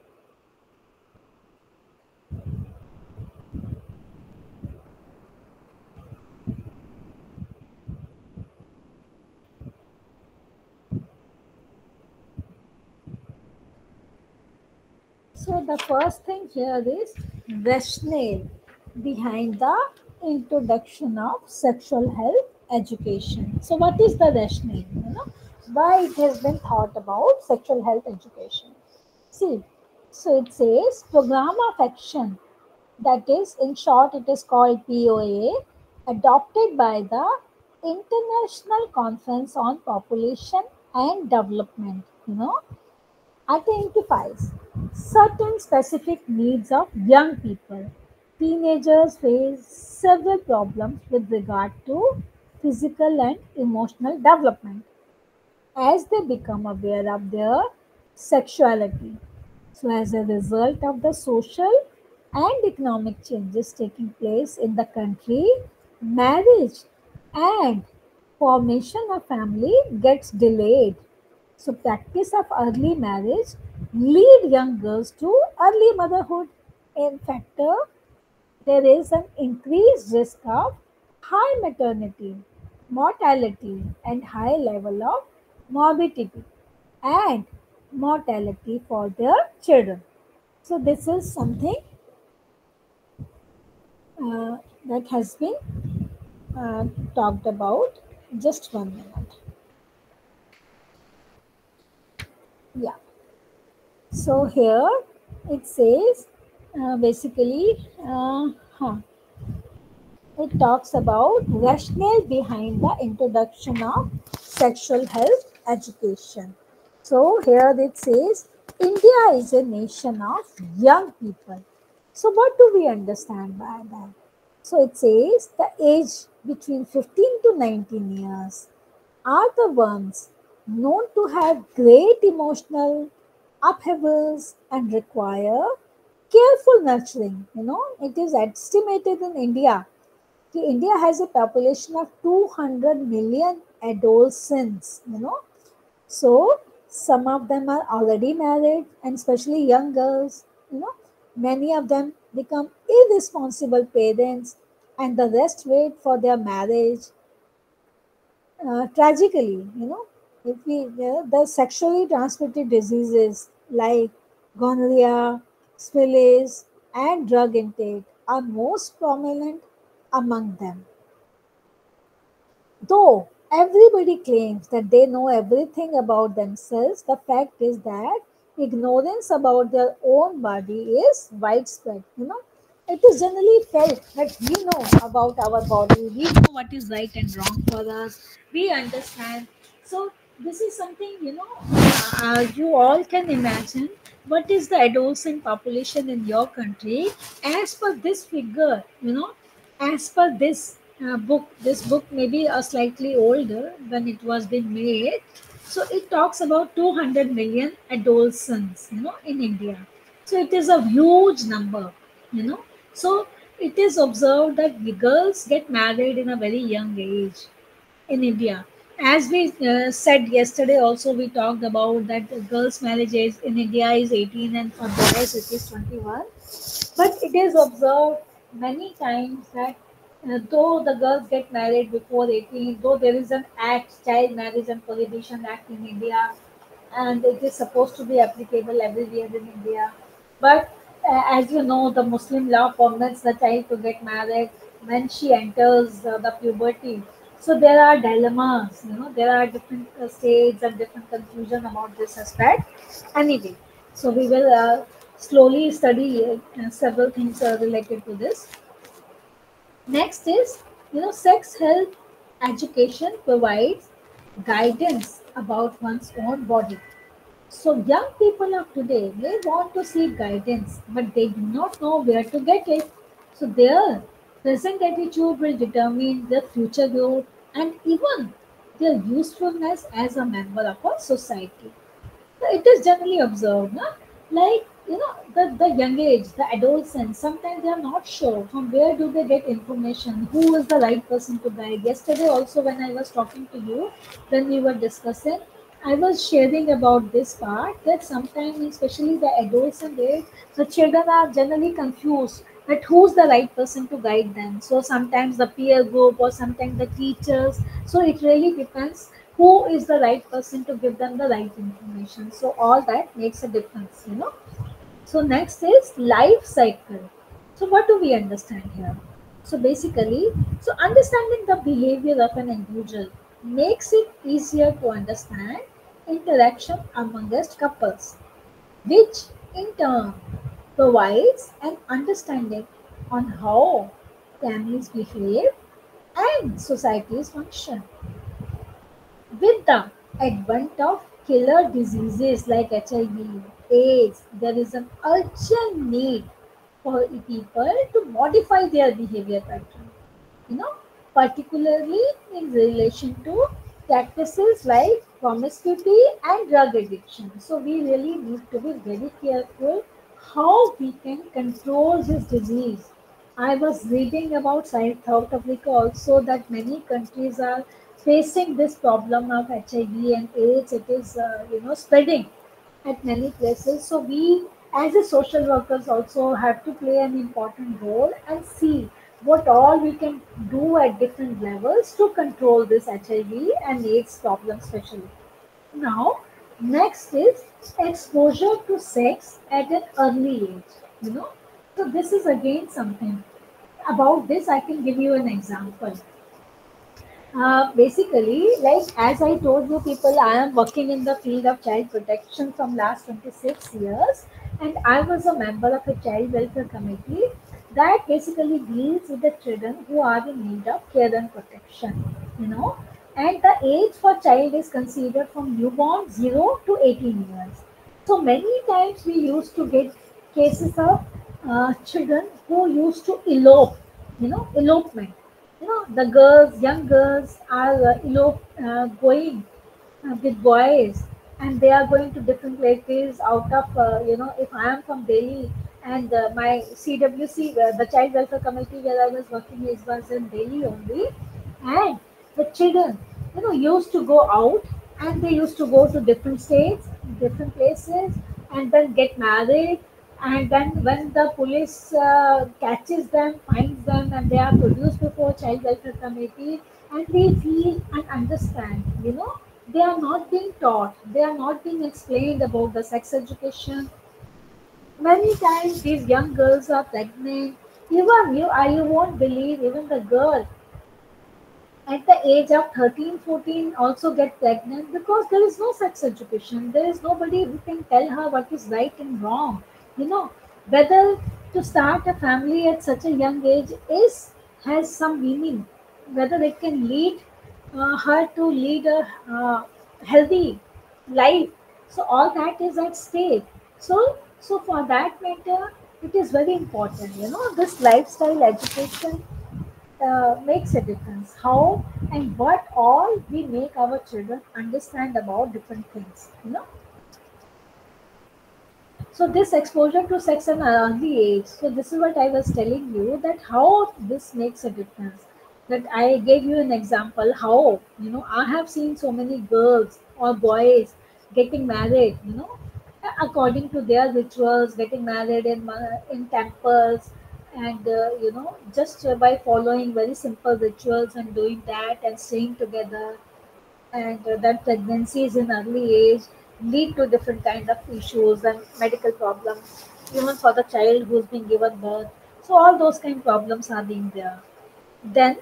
Speaker 1: the first thing here is rationale behind the introduction of sexual health education. So, what is the rationale? Why it has been thought about sexual health education? See, so it says program of action, that is, in short, it is called POA, adopted by the International Conference on Population and Development. Identifies certain specific needs of young people. Teenagers face several problems with regard to physical and emotional development as they become aware of their sexuality. So, as a result of the social and economic changes taking place in the country, marriage and formation of family gets delayed. So, practice of early marriage lead young girls to early motherhood. In fact, there is an increased risk of high maternity, mortality, and high level of morbidity and mortality for their children. So, this is something uh, that has been uh, talked about. Just 1 minute. Yeah. So, here it says basically, it talks about rationale behind the introduction of sexual health education. So here it says India is a nation of young people. So what do we understand by that? So it says the age between 15 to 19 years are the ones known to have great emotional upheavals and require careful nurturing. It is estimated in India. India has a population of 200 million adolescents. So some of them are already married, and especially young girls. Many of them become irresponsible parents, and the rest wait for their marriage. Tragically, if the sexually transmitted diseases like gonorrhea, syphilis, and drug intake are most prominent among them. Though everybody claims that they know everything about themselves, the fact is that ignorance about their own body is widespread. It is generally felt that we know about our body, we know what is right and wrong for us, we understand. So, this is something, you all can imagine what is the adolescent population in your country as per this figure, as per this book may be a slightly older when it was being made. So it talks about 200 million adolescents, in India. So it is a huge number, you know. So it is observed that the girls get married in a very young age in India. As we said yesterday, also we talked about that the girls' marriage age in India is 18 and for boys it is 21. But it is observed many times that though the girls get married before 18, though there is an act, Child Marriage and Prohibition Act in India, and it is supposed to be applicable everywhere in India. But as you know, the Muslim law permits the child to get married when she enters the puberty. So there are dilemmas, there are different states and different confusion about this aspect. Anyway, so we will slowly study several things related to this. Next is, sex health education provides guidance about one's own body. So young people of today may want to seek guidance, but they do not know where to get it. So their present attitude will determine their future growth and even their usefulness as a member of a society. So it is generally observed, na? Like, the young age, the adolescents, sometimes they are not sure from where do they get information, who is the right person to guide. Yesterday also when I was talking to you, when we were discussing, I was sharing about this part that sometimes, especially the adolescent age, the children are generally confused that who's the right person to guide them. So sometimes the peer group or sometimes the teachers. So it really depends who is the right person to give them the right information. So all that makes a difference. So next is life cycle. So what do we understand here? So basically, so understanding the behavior of an individual makes it easier to understand interaction amongst couples, which in turn provides an understanding on how families behave and societies function. With the advent of killer diseases like HIV, AIDS, there is an urgent need for people to modify their behavior pattern. You know, particularly in relation to practices like promiscuity and drug addiction. So we really need to be very careful how we can control this disease. I was reading about South Africa also that many countries are facing this problem of HIV and AIDS. It is spreading at many places. So we as a social workers also have to play an important role and see what all we can do at different levels to control this HIV and AIDS problem especially. Now, next is exposure to sex at an early age. You know, so this is again something. About this, I can give you an example. Basically, like as I told you, people, I am working in the field of child protection from last 26 years, and I was a member of a child welfare committee that basically deals with the children who are in need of care and protection. You know, and the age for child is considered from newborn 0 to 18 years. So many times we used to get cases of children who used to elope, elopement. The girls, young girls are going with boys, and they are going to different places out of, if I am from Delhi, and my CWC, the Child Welfare Committee where I was working is was in Delhi only, and the children, used to go out, and they used to go to different states, different places, and then get married, and then when the police catches them, finds them, and they are produced before Child Welfare Committee, and they feel and understand, they are not being taught, they are not being explained about the sex education. Many times these young girls are pregnant. Even you won't believe, even the girl at the age of 13, 14 also get pregnant because there is no sex education. There is nobody who can tell her what is right and wrong. You know, whether to start a family at such a young age is has some meaning. Whether it can lead her to lead a healthy life. So all that is at stake. So for that matter, it is very important. This lifestyle education makes a difference. How and what all we make our children understand about different things. So this exposure to sex at an early age. So this is what I was telling you that how this makes a difference. That I gave you an example how I have seen so many girls or boys getting married. According to their rituals, getting married in temples, and just by following very simple rituals and doing that and staying together, and that pregnancies in early age lead to different kind of issues and medical problems even for the child who's been given birth. So all those kind of problems are being there. Then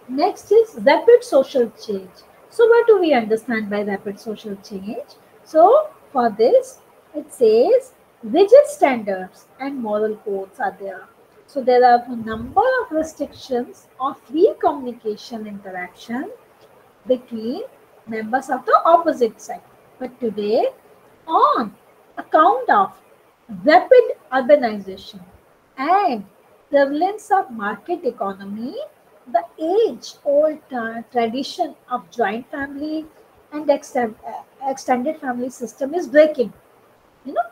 Speaker 1: next is rapid social change. So what do we understand by rapid social change? So for this, it says rigid standards and moral codes are there. So there are a number of restrictions of free communication interaction between members of the opposite sex. But today, on account of rapid urbanization and prevalence of market economy, the age-old tradition of joint family and extended family system is breaking. You know,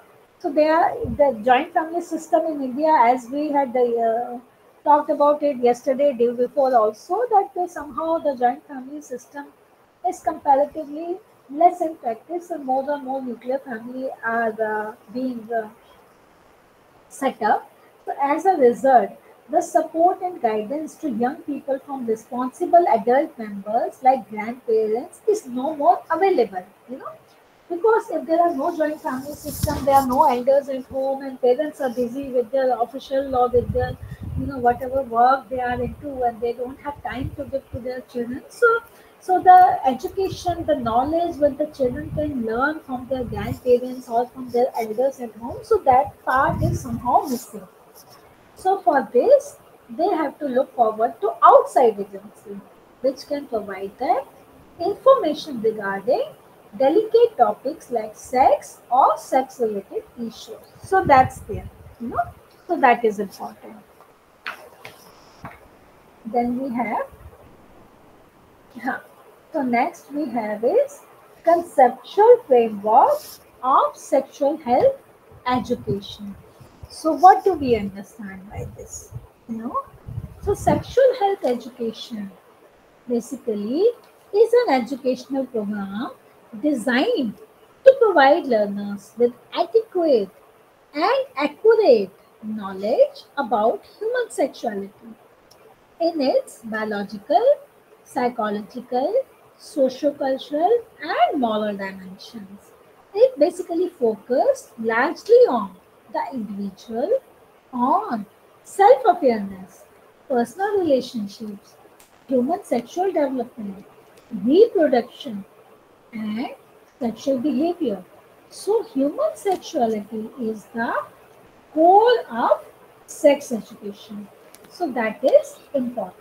Speaker 1: so they are the joint family system in India, as we had talked about it yesterday, day before also, that somehow the joint family system is comparatively less in practice, and more nuclear family are being set up. So as a result, the support and guidance to young people from responsible adult members like grandparents is no more available. Because if there are no joint family system, there are no elders at home, and parents are busy with their official or with their, whatever work they are into, and they don't have time to give to their children. So the education, the knowledge what the children can learn from their grandparents or from their elders at home, so that part is somehow missing. So for this, they have to look forward to outside agency, which can provide them information regarding delicate topics like sex or sex-related issues. So that's there, you know. So that is important. Then we have, huh. So next we have is conceptual framework of sexual health education. So what do we understand by this? You know, so sexual health education basically is an educational program designed to provide learners with adequate and accurate knowledge about human sexuality in its biological, psychological, socio-cultural, and moral dimensions. It basically focused largely on the individual, on self-awareness, personal relationships, human sexual development, reproduction, and sexual behavior. So, human sexuality is the goal of sex education. So, that is important.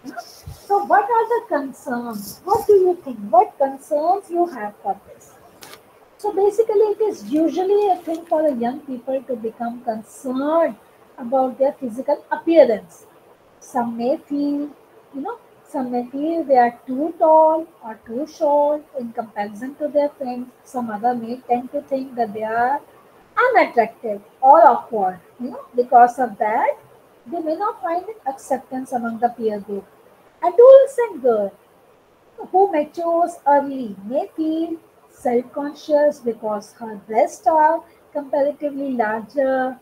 Speaker 1: Yeah. So, what are the concerns? What do you think? What concerns you have for this? So basically, it is usually a thing for the young people to become concerned about their physical appearance. Some may feel, you know, some may feel they are too tall or too short in comparison to their friends. Some other may tend to think that they are unattractive or awkward. Because of that, they may not find acceptance among the peer group. Adults and girls who matures early may feel self conscious because her breasts are comparatively larger,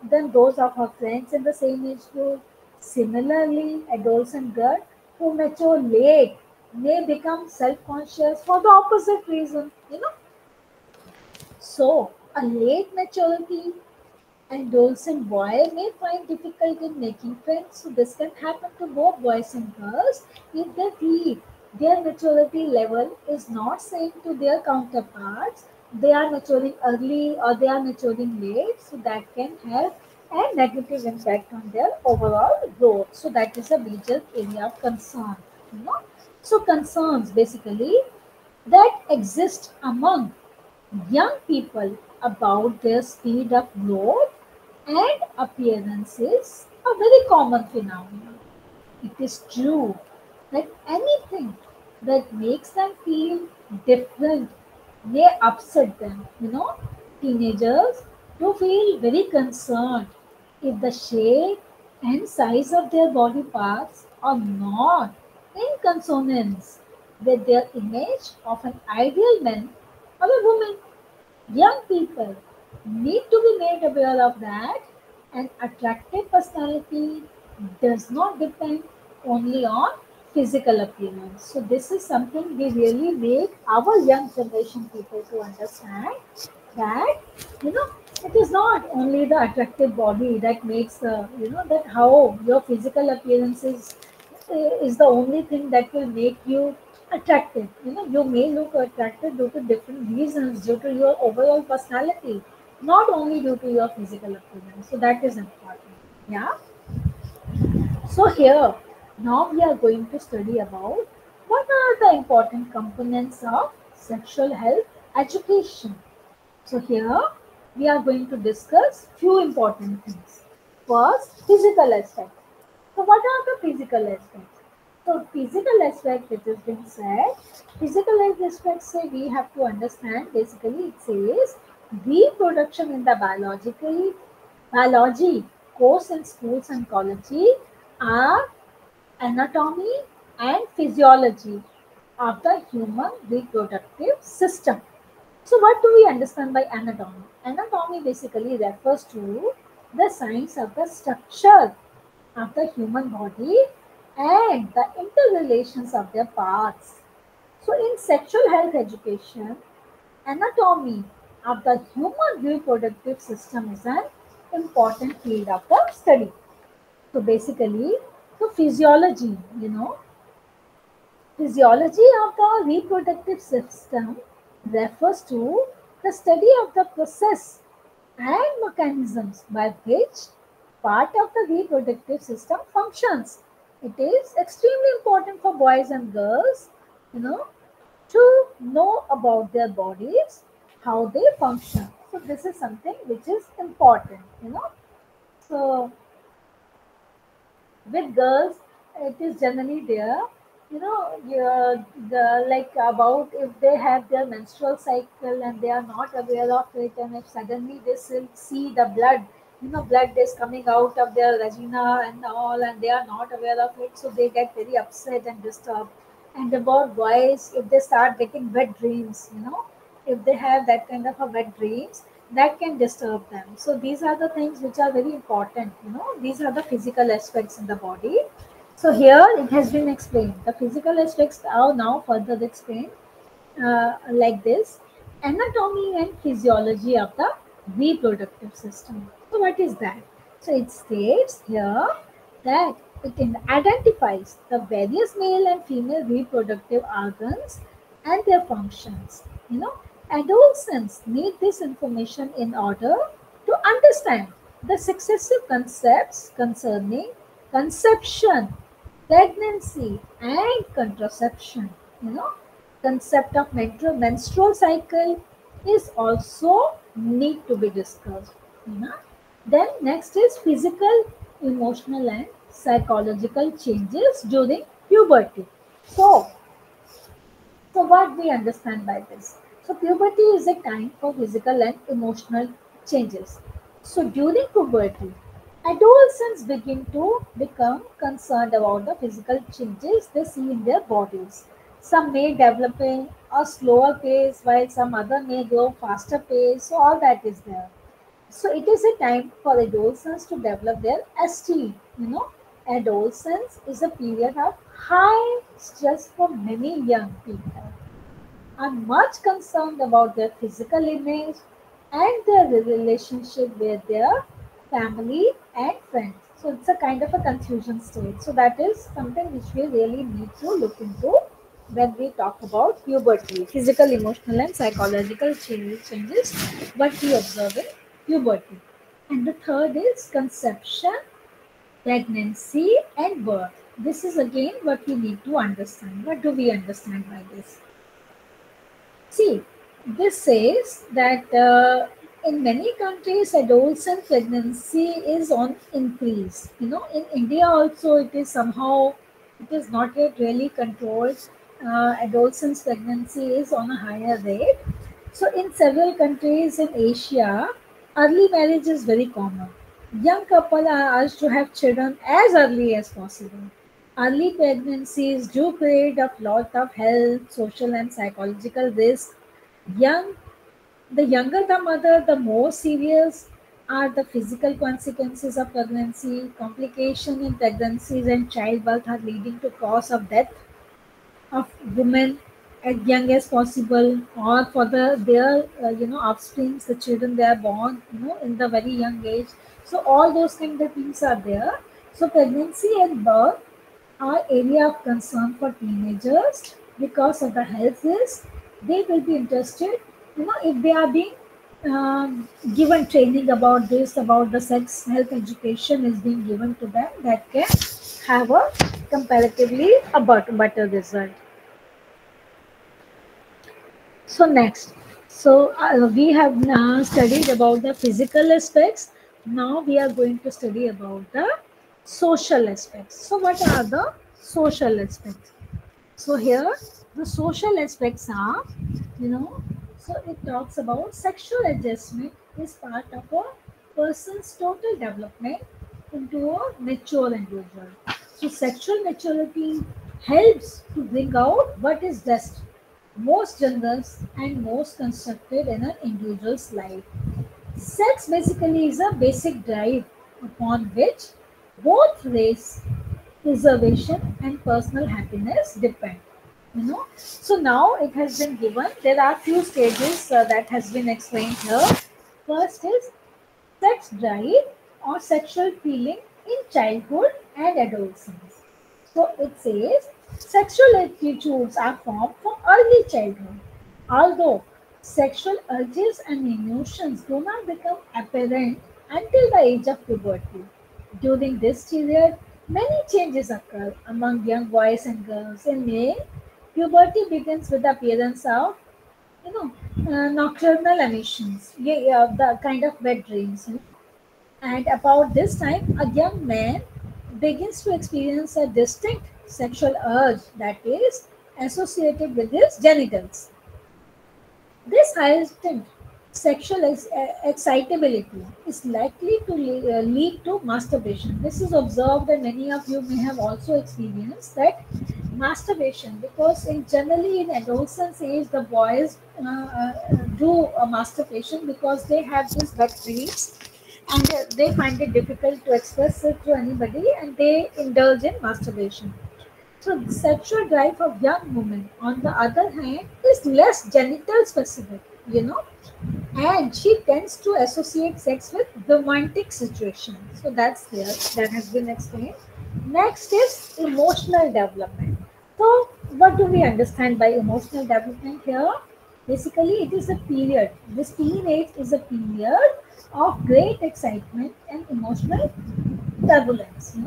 Speaker 1: than those of her friends in the same age group. Similarly, adults and girls who mature late may become self conscious for the opposite reason. So, a late maturity adolescent boy may find difficult in making friends. So this can happen to both boys and girls if they feel their maturity level is not same to their counterparts. They are maturing early or they are maturing late. So that can have a negative impact on their overall growth. So that is a major area of concern. You know. So concerns basically that exist among young people about their speed of growth and appearance is a very common phenomenon. It is true that anything that makes them feel different may upset them. Teenagers do feel very concerned if the shape and size of their body parts are not in consonance with their image of an ideal man or a woman. Young people need to be made aware of that an attractive personality does not depend only on physical appearance. So this is something we really make our young generation people to understand that you know it is not only the attractive body that makes that how your physical appearance is the only thing that will make you attractive. You may look attractive due to different reasons, due to your overall personality, not only due to your physical appearance. So that is important. Yeah. So here, now we are going to study about what are the important components of sexual health education. So here we are going to discuss few important things. First, physical aspect. So what are the physical aspects? So physical aspect, it has been said, physical aspects say we have to understand, basically it says reproduction in the biology course in schools and college are anatomy and physiology of the human reproductive system. So, what do we understand by anatomy? Anatomy basically refers to the science of the structure of the human body and the interrelations of their parts. So, in sexual health education, anatomy of the human reproductive system is an important field of the study. So basically, the physiology, physiology of the reproductive system refers to the study of the process and mechanisms by which part of the reproductive system functions. It is extremely important for boys and girls, you know, to know about their bodies, how they function. So this is something which is important. So with girls it is generally there, like about if they have their menstrual cycle and they are not aware of it, and if suddenly they see the blood, blood is coming out of their vagina and all, and they are not aware of it, so they get very upset and disturbed. And about boys, if they start getting wet dreams, if they have that kind of a wet dreams, that can disturb them. So these are the things which are very important. These are the physical aspects in the body. So here it has been explained. The physical aspects are now further explained like this: anatomy and physiology of the reproductive system. So what is that? So it states here that identifies the various male and female reproductive organs and their functions. Adolescents need this information in order to understand the successive concepts concerning conception, pregnancy, and contraception. You know, concept of menstrual cycle is also need to be discussed. You know. Then next is physical, emotional, and psychological changes during puberty. So, so what we understand by this? So puberty is a time for physical and emotional changes. So during puberty, adolescents begin to become concerned about the physical changes they see in their bodies. Some may develop in a slower pace while some other may go faster pace. So all that is there. So it is a time for adolescents to develop their esteem. Adolescence is a period of high stress for many young people, are much concerned about their physical image and their relationship with their family and friends. So it's a kind of a confusion state. So that is something which we really need to look into when we talk about puberty, physical, emotional, and psychological changes what we observe in puberty. And the third is conception, pregnancy, and birth. This is again what we need to understand. What do we understand by this? See, this says that in many countries, adolescent pregnancy is on increase. In India also, it is somehow, it is not yet really controlled. Adolescent pregnancy is on a higher rate. So, in several countries in Asia, early marriage is very common. Young couple are urged to have children as early as possible. Early pregnancies do create a lot of health, social, and psychological risk. Young, the younger the mother, the more serious are the physical consequences of pregnancy. Complication in pregnancies and childbirth are leading to cause of death of women as young as possible, or for their offsprings, the children they are born in the very young age. So all those kind of things are there. So pregnancy and birth are area of concern for teenagers because of the health risk. They will be interested, if they are being given training about this, about the sex health education is being given to them, that can have a comparatively a better result. So next, we have now studied about the physical aspects. Now we are going to study about the social aspects. So what are the social aspects? So here the social aspects are, so it talks about sexual adjustment is part of a person's total development into a mature individual. So sexual maturity helps to bring out what is best, most generous, and most constructive in an individual's life. Sex basically is a basic drive upon which both race preservation and personal happiness depend. So now it has been given. There are few stages that has been explained here. First is sex drive or sexual feeling in childhood and adolescence. So it says sexual attitudes are formed from early childhood, although sexual urges and emotions do not become apparent until the age of puberty. During this period, many changes occur among young boys and girls. In May, puberty begins with the appearance of you know nocturnal emissions, the kind of wet dreams. And about this time, a young man begins to experience a distinct sexual urge that is associated with his genitals. This heightened sexual excitability is likely to lead to masturbation. This is observed, and many of you may have also experienced that masturbation, because in generally in adolescence age, the boys do masturbation because they have these wet dreams, and they find it difficult to express it to anybody, and they indulge in masturbation. So, the sexual drive of young women, on the other hand, is less genital specific, and she tends to associate sex with romantic situations. So, that's there, that has been explained. Next is emotional development. So, what do we understand by emotional development here? Basically, it is a period. This teenage is a period of great excitement and emotional turbulence.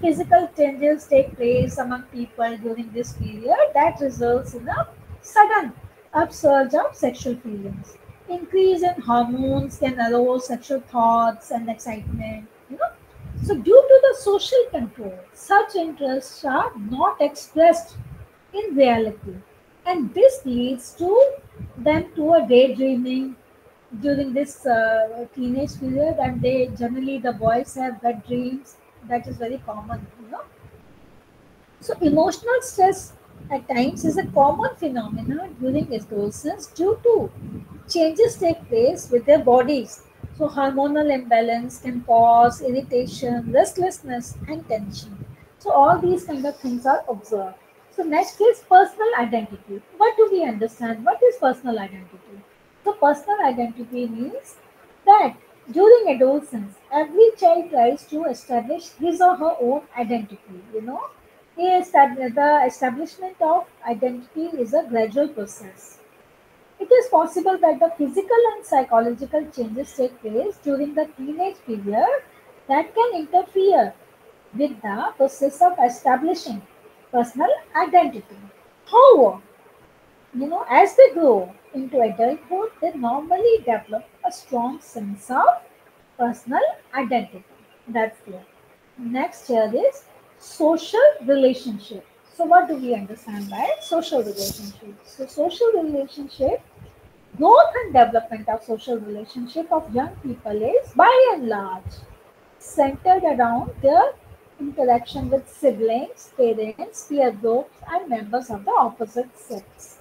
Speaker 1: Physical changes take place among people during this period that results in a sudden upsurge of sexual feelings. Increase in hormones can arouse sexual thoughts and excitement. So, due to the social control, such interests are not expressed in reality, and this leads to them to a daydreaming during this teenage period, and they generally, the boys have wet dreams. That is very common. So emotional stress at times is a common phenomenon during adolescence due to changes take place with their bodies. So hormonal imbalance can cause irritation, restlessness, and tension. So all these kind of things are observed. So next is personal identity. What do we understand? What is personal identity? So personal identity means that during adolescence, every child tries to establish his or her own identity. The establishment of identity is a gradual process. It is possible that the physical and psychological changes take place during the teenage period that can interfere with the process of establishing personal identity. However, as they grow into adulthood, they normally develop a strong sense of personal identity. That's clear. Next here is social relationship. So, what do we understand by social relationship? So, social relationship, growth and development of social relationship of young people is by and large centered around their interaction with siblings, parents, peer groups, and members of the opposite sex.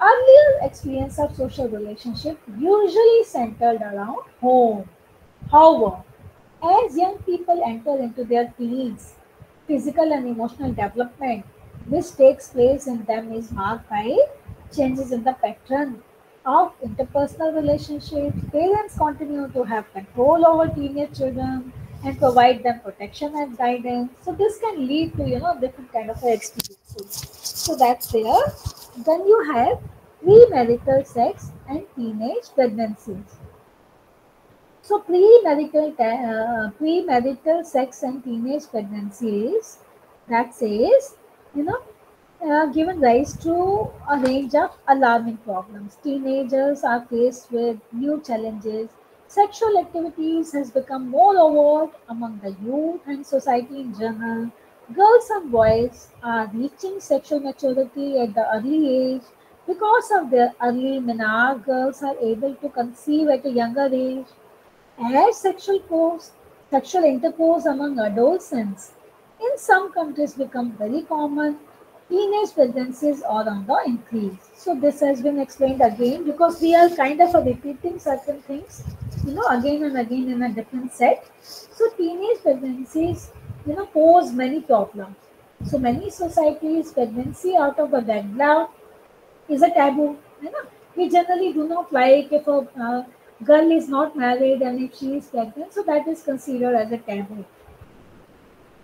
Speaker 1: Earlier experience of social relationship usually centered around home. However, as young people enter into their teens, physical and emotional development which takes place in them is marked by changes in the pattern of interpersonal relationships. Parents continue to have control over teenage children and provide them protection and guidance. So this can lead to different kind of experiences. So that's there. Then you have premarital sex and teenage pregnancies. So premarital sex and teenage pregnancies, that says, you know, given rise to a range of alarming problems. Teenagers are faced with new challenges. Sexual activities has become more overt among the youth and society in general. Girls and boys are reaching sexual maturity at the early age. Because of their early menarche, girls are able to conceive at a younger age. As sexual intercourse among adolescents in some countries become very common, teenage pregnancies are on the increase. So this has been explained again because we are kind of repeating certain things, again and again in a different set. So teenage pregnancies, pose many problems. So many societies, pregnancy out of the wedlock is a taboo. You know, we generally do not like if a girl is not married and if she is pregnant, so that is considered as a taboo.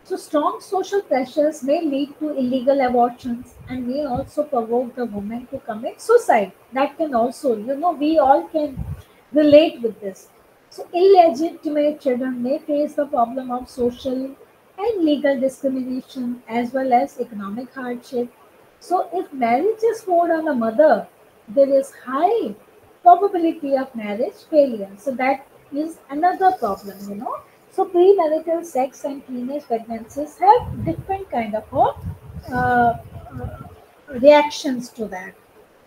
Speaker 1: So strong social pressures may lead to illegal abortions and may also provoke the woman to commit suicide. That can also, we all can relate with this. So illegitimate children may face the problem of social and legal discrimination as well as economic hardship. So if marriage is forced on a mother, there is high probability of marriage failure. So that is another problem, So premarital sex and teenage pregnancies have different kind of reactions to that,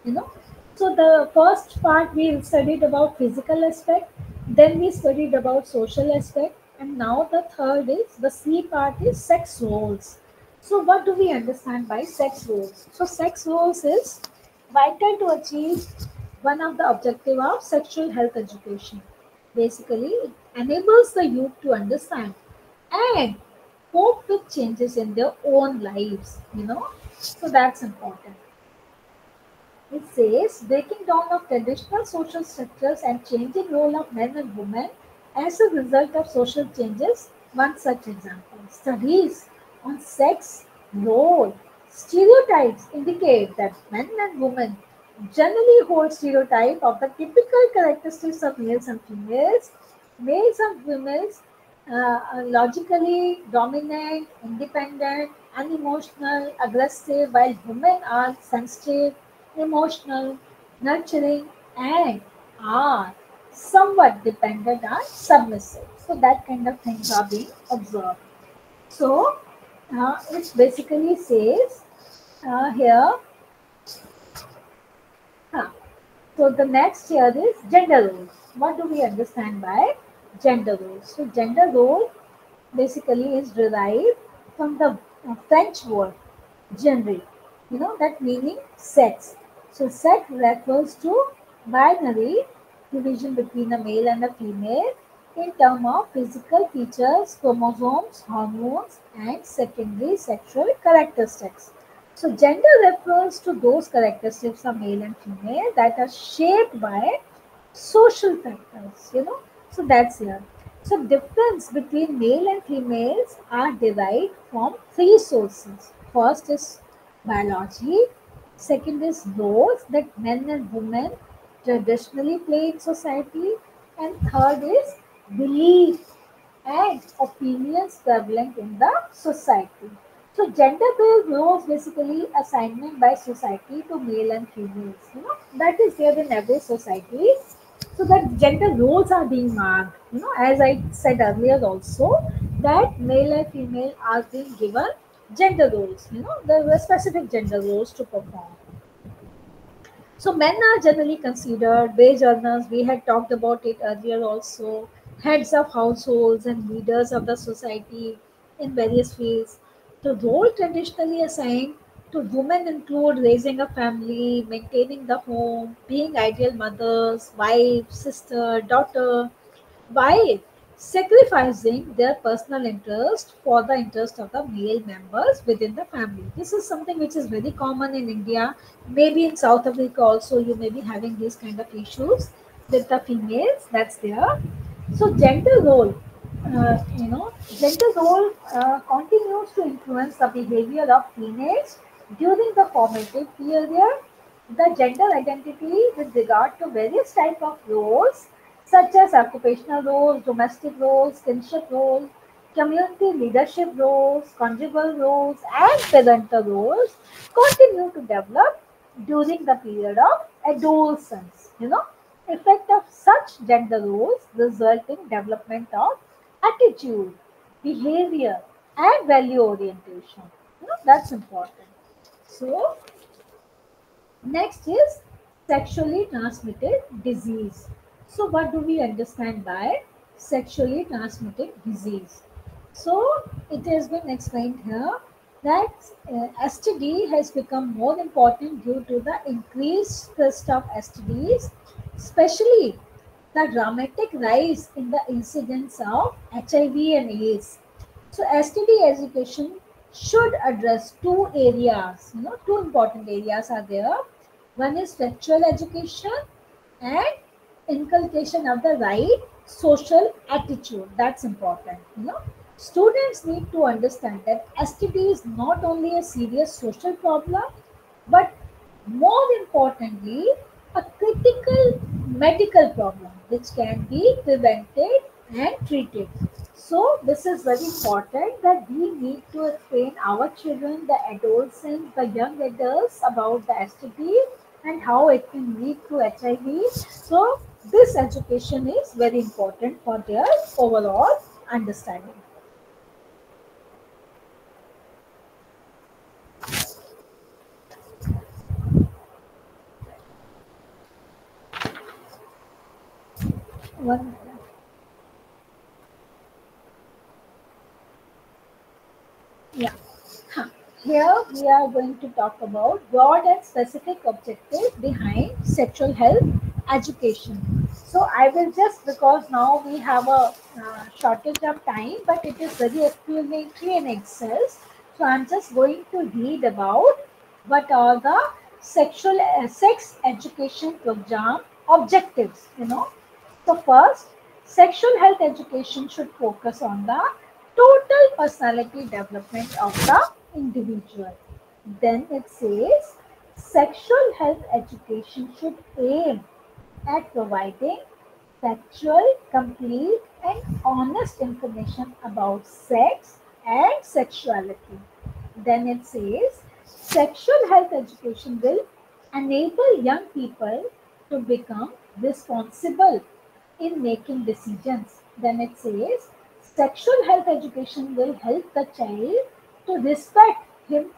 Speaker 1: you know. So the first part we studied about physical aspect, then we studied about social aspect, and now the third is the C part is sex roles. So what do we understand by sex roles? So sex roles is vital to achieve one of the objective of sexual health education. Basically, it enables the youth to understand and cope with changes in their own lives. So that's important. It says breaking down of traditional social structures and changing role of men and women as a result of social changes. One such example. Studies on sex role stereotypes indicate that men and women generally hold stereotype of the typical characteristics of males and females. Males and females are logically dominant, independent, unemotional, aggressive, while women are sensitive, emotional, nurturing, and are somewhat dependent and submissive. So that kind of things are being observed. So it basically says here, huh, so the next here is gender roles. What do we understand by gender roles? So gender role basically is derived from the French word genre, that meaning sex. So sex refers to binary division between a male and a female in terms of physical features, chromosomes, hormones, and secondary sexual characteristics. So gender refers to those characteristics of male and female that are shaped by social factors. So that's here. So difference between male and females are derived from three sources. First is biology, second is roles that men and women traditionally play in society, and third is belief and opinions prevalent in the society. So gender-based roles basically assignment by society to male and females. That is there in every society. So that gender roles are being marked. As I said earlier also, that male and female are being given gender roles. There were specific gender roles to perform. So men are generally considered wage earners. We had talked about it earlier also. Heads of households and leaders of the society in various fields. The role traditionally assigned to women include raising a family, maintaining the home, being ideal mothers, wife, sister, daughter, while sacrificing their personal interest for the interest of the male members within the family. This is something which is very common in India. Maybe in South Africa also you may be having these kind of issues with the females. That's there. So gender role continues to influence the behavior of teenage during the formative period. The gender identity with regard to various type of roles such as occupational roles, domestic roles, kinship roles, community leadership roles, conjugal roles, and parental roles continue to develop during the period of adolescence. Effect of such gender roles result in development of attitude, behavior, and value orientation. That's important. So next is sexually transmitted disease. So, what do we understand by sexually transmitted disease? So, it has been explained here that STD has become more important due to the increased risk of STDs, especially the dramatic rise in the incidence of HIV and AIDS. So, STD education should address two areas. Two important areas are there. One is sexual education and inculcation of the right social attitude. That's important. Students need to understand that STD is not only a serious social problem, but more importantly, a critical medical problem which can be prevented and treated. So, this is very important that we need to train our children, the adolescents, the young adults about the STD and how it can lead to HIV. So, this education is very important for their overall understanding. One, yeah. Huh. Here we are going to talk about broad and specific objectives behind sexual health education. So I will just, because now we have a shortage of time, but it is very explanatory in excess. So I'm just going to read about what are the sex education program objectives. So first, sexual health education should focus on the total personality development of the individual. Then it says sexual health education should aim at providing factual, complete, and honest information about sex and sexuality. Then it says sexual health education will enable young people to become responsible in making decisions. Then it says sexual health education will help the child to respect him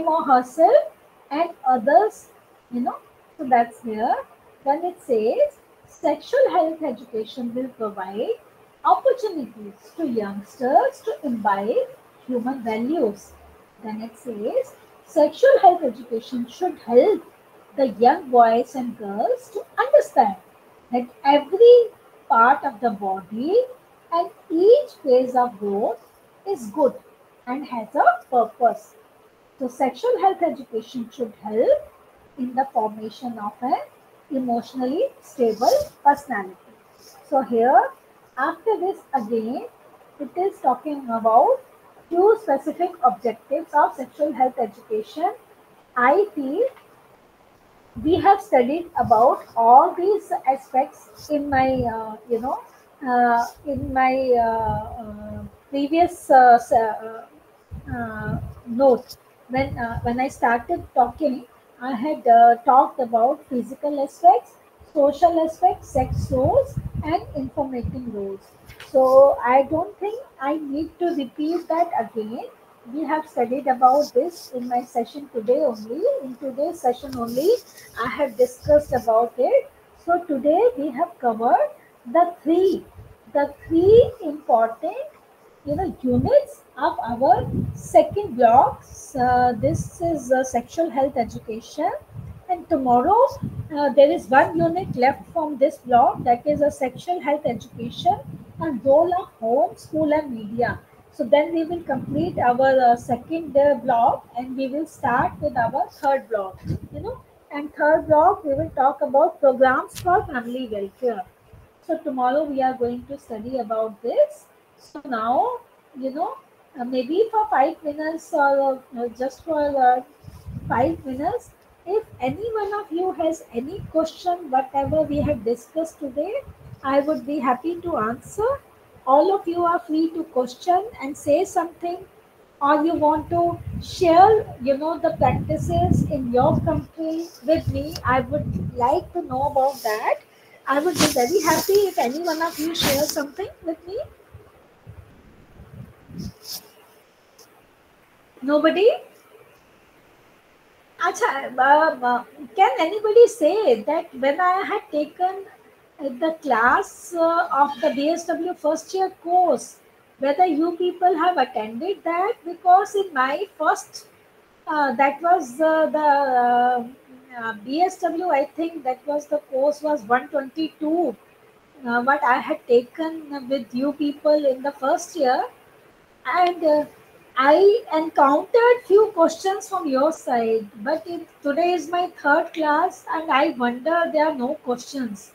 Speaker 1: or herself and others, you know. So that's here. Then it says sexual health education will provide opportunities to youngsters to imbibe human values. Then it says sexual health education should help the young boys and girls to understand that every part of the body and each phase of growth is good and has a purpose. So, sexual health education should help in the formation of an emotionally stable personality. So, here after this again, it is talking about two specific objectives of sexual health education. I feel we have studied about all these aspects in my previous note. When I started talking, I had talked about physical aspects, social aspects, sex roles, and informating roles. So I don't think I need to repeat that again. We have studied about this in my session today only. In today's session only, I have discussed about it. So today we have covered the three important units of our second block. This is sexual health education, and tomorrow there is one unit left from this block, that is a sexual health education and role of home, school, and media. So then we will complete our second block, and we will start with our third block. And third block we will talk about programs for family welfare. So tomorrow we are going to study about this. So now, maybe for 5 minutes, or just for 5 minutes, if any one of you has any question, whatever we have discussed today, I would be happy to answer. All of you are free to question and say something, or you want to share, the practices in your country with me. I would like to know about that. I would be very happy if any one of you share something with me. Nobody? Acha, can anybody say that when I had taken the class of the BSW first year course, whether you people have attended that? Because in my first, that was the BSW, I think that was the course was 122, what I had taken with you people in the first year. And I encountered few questions from your side, but today is my third class and I wonder there are no questions.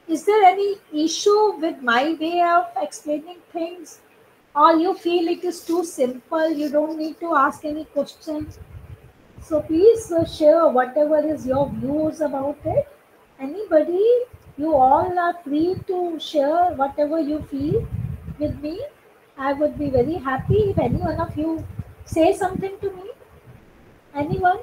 Speaker 1: Is there any issue with my way of explaining things? Or you feel it is too simple, you don't need to ask any questions? So please share whatever is your views about it. Anybody, you all are free to share whatever you feel with me. I would be very happy if any one of you say something to me. Anyone?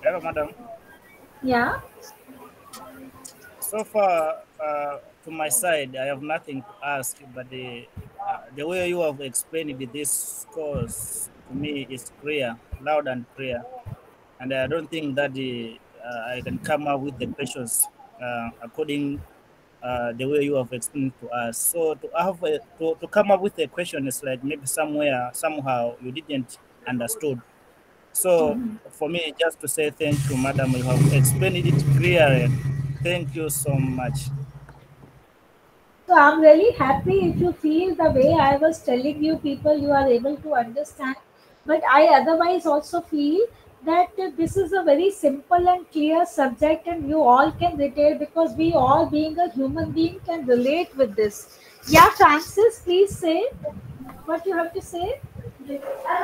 Speaker 2: Hello, madam.
Speaker 1: Yeah,
Speaker 2: So far, to my side, I have nothing to ask, but the way you have explained this course to me is clear, loud and clear, and I don't think that I can come up with the questions according the way you have explained to us. So to come up with a question is like maybe somewhere somehow you didn't understood. So for me, just to say thank you, madam, you have explained it clearly. Thank you so much.
Speaker 1: so I'm really happy if you feel the way I was telling you, people, you are able to understand. But I otherwise also feel that this is a very simple and clear subject, and you all can relate because we all, being a human being, can relate with this. Yeah, Francis, please say what you have to say.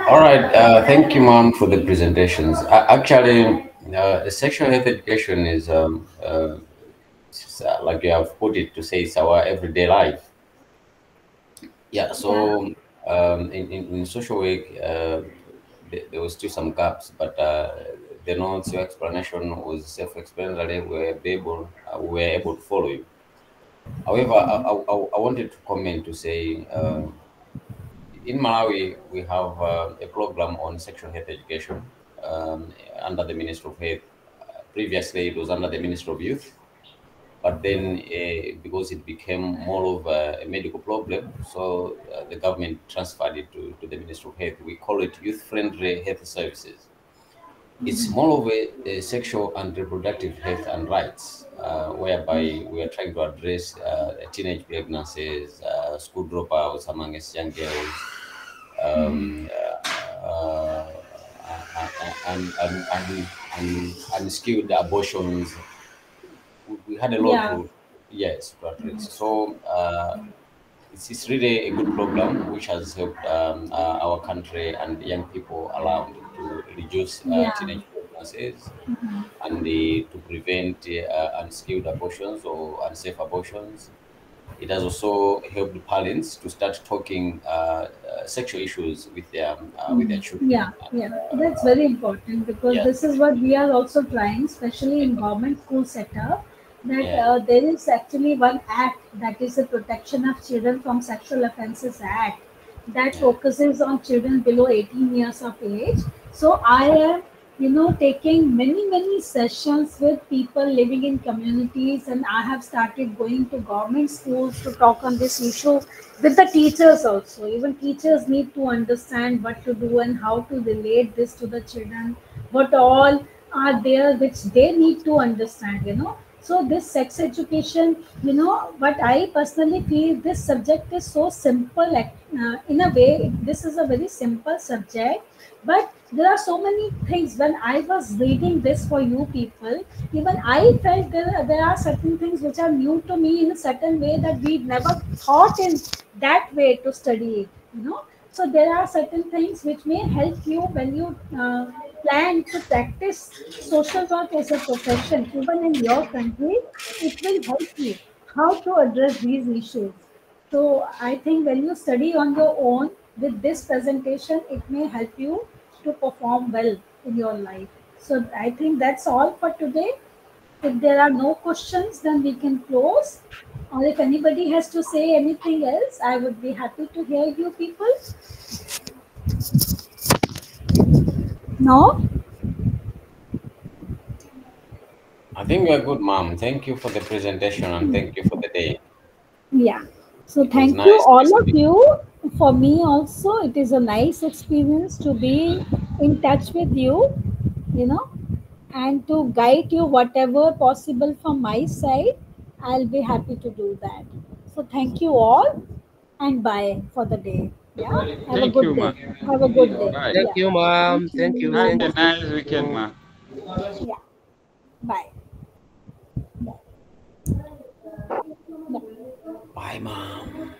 Speaker 3: All right. Thank you, mom, for the presentations. Actually, sexual health education is, like you have put it, to say it's our everyday life. Yeah.
Speaker 1: Yeah,
Speaker 3: So, in social work, there was still some gaps, but the notes, your explanation was self-explanatory. We were able to follow you. However, I wanted to comment to say. In Malawi, we have a program on sexual health education under the Ministry of Health. Previously, it was under the Ministry of Youth, but then because it became more of a medical problem, so the government transferred it to the Ministry of Health. We call it youth-friendly health services. It's more of a sexual and reproductive health and rights, whereby we are trying to address teenage pregnancies, school dropouts among young girls, um, uh, and unskilled abortions. We had a lot
Speaker 1: yeah,
Speaker 3: to, yes, to address. So it's really a good program which has helped our country and young people around to reduce
Speaker 1: yeah,
Speaker 3: teenage pregnancies and to prevent unskilled abortions or unsafe abortions. It has also helped parents to start talking sexual issues with their children.
Speaker 1: yeah, yeah. That's very important because
Speaker 3: Yes,
Speaker 1: this is what we are also trying, especially in government school setup, that
Speaker 3: yeah,
Speaker 1: there is actually one act, that is the Protection of Children from Sexual Offences Act, that
Speaker 3: yeah,
Speaker 1: focuses on children below 18 years of age. So I am, taking many sessions with people living in communities, and I have started going to government schools to talk on this issue with the teachers also. Even teachers need to understand what to do and how to relate this to the children, what all are there which they need to understand. So this sex education, what I personally feel, this subject is so simple. In a way, this is a very simple subject, but there are so many things. When I was reading this for you people, even I felt there are certain things which are new to me in a certain way, that we never thought in that way to study it. So there are certain things which may help you when you plan to practice social work as a profession, even in your country. It will help you how to address these issues. So I think when you study on your own with this presentation, it may help you to perform well in your life. So I think that's all for today. If there are no questions, then we can close. Or if anybody has to say anything else, I would be happy to hear you people. No?
Speaker 3: I think we are good, mom. Thank you for the presentation and thank you for the day.
Speaker 1: Yeah. So
Speaker 3: It was
Speaker 1: thank you
Speaker 3: nice
Speaker 1: all of
Speaker 3: listening.
Speaker 1: you. For me also, it is a nice experience to be in touch with you know, and to guide you whatever possible from my side. I'll be happy to do that. So thank you all and bye for the day. Yeah. Have a
Speaker 4: Thank
Speaker 1: good
Speaker 4: you,
Speaker 1: day.
Speaker 4: ma.
Speaker 1: Have a good day.
Speaker 4: Bye.
Speaker 5: Thank
Speaker 1: Yeah.
Speaker 5: you,
Speaker 1: Thank
Speaker 5: mom. Thank you.
Speaker 4: Have
Speaker 5: Thank
Speaker 4: a
Speaker 1: you.
Speaker 5: you.
Speaker 4: nice weekend, ma.
Speaker 1: Yeah. Bye. Bye. Bye.
Speaker 3: Bye, mom.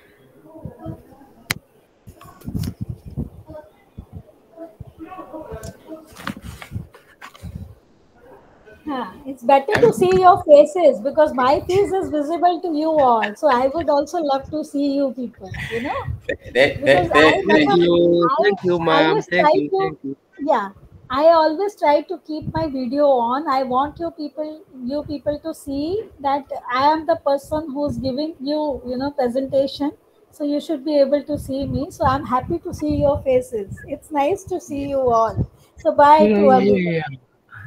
Speaker 1: It's better to see your faces because my face is visible to you all. So I would also love to see you people, because
Speaker 5: Thank you. Thank you,
Speaker 1: I
Speaker 5: mom.
Speaker 1: always
Speaker 5: Thank
Speaker 1: try
Speaker 5: you.
Speaker 1: to,
Speaker 5: Thank you.
Speaker 1: yeah, I always try to keep my video on. I want you people to see that I am the person who's giving you, presentation. So you should be able to see me. So I'm happy to see your faces. It's nice to see you all. So bye to everybody.
Speaker 5: Yeah.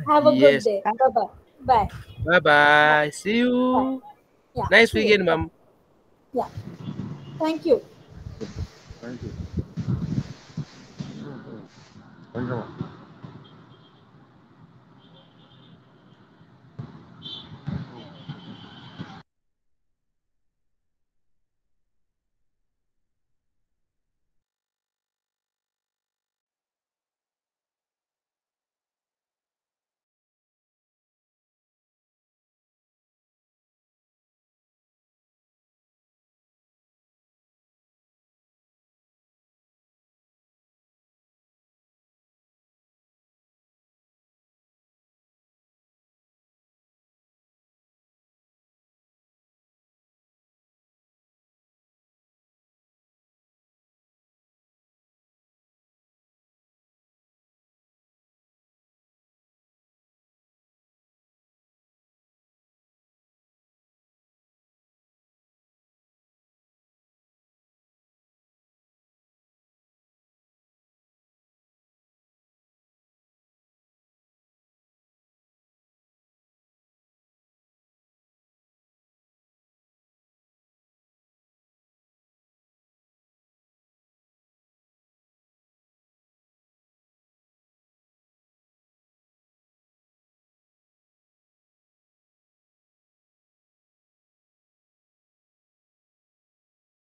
Speaker 1: Have a good
Speaker 5: Yes.
Speaker 1: day. Bye bye. Bye.
Speaker 5: Bye
Speaker 1: Bye.
Speaker 5: bye. See
Speaker 1: Bye.
Speaker 5: you.
Speaker 1: Yeah.
Speaker 5: Nice
Speaker 1: See you.
Speaker 5: weekend,
Speaker 1: Bye.
Speaker 5: mom.
Speaker 1: Yeah. Thank you.
Speaker 4: Thank you. Thank you, ma.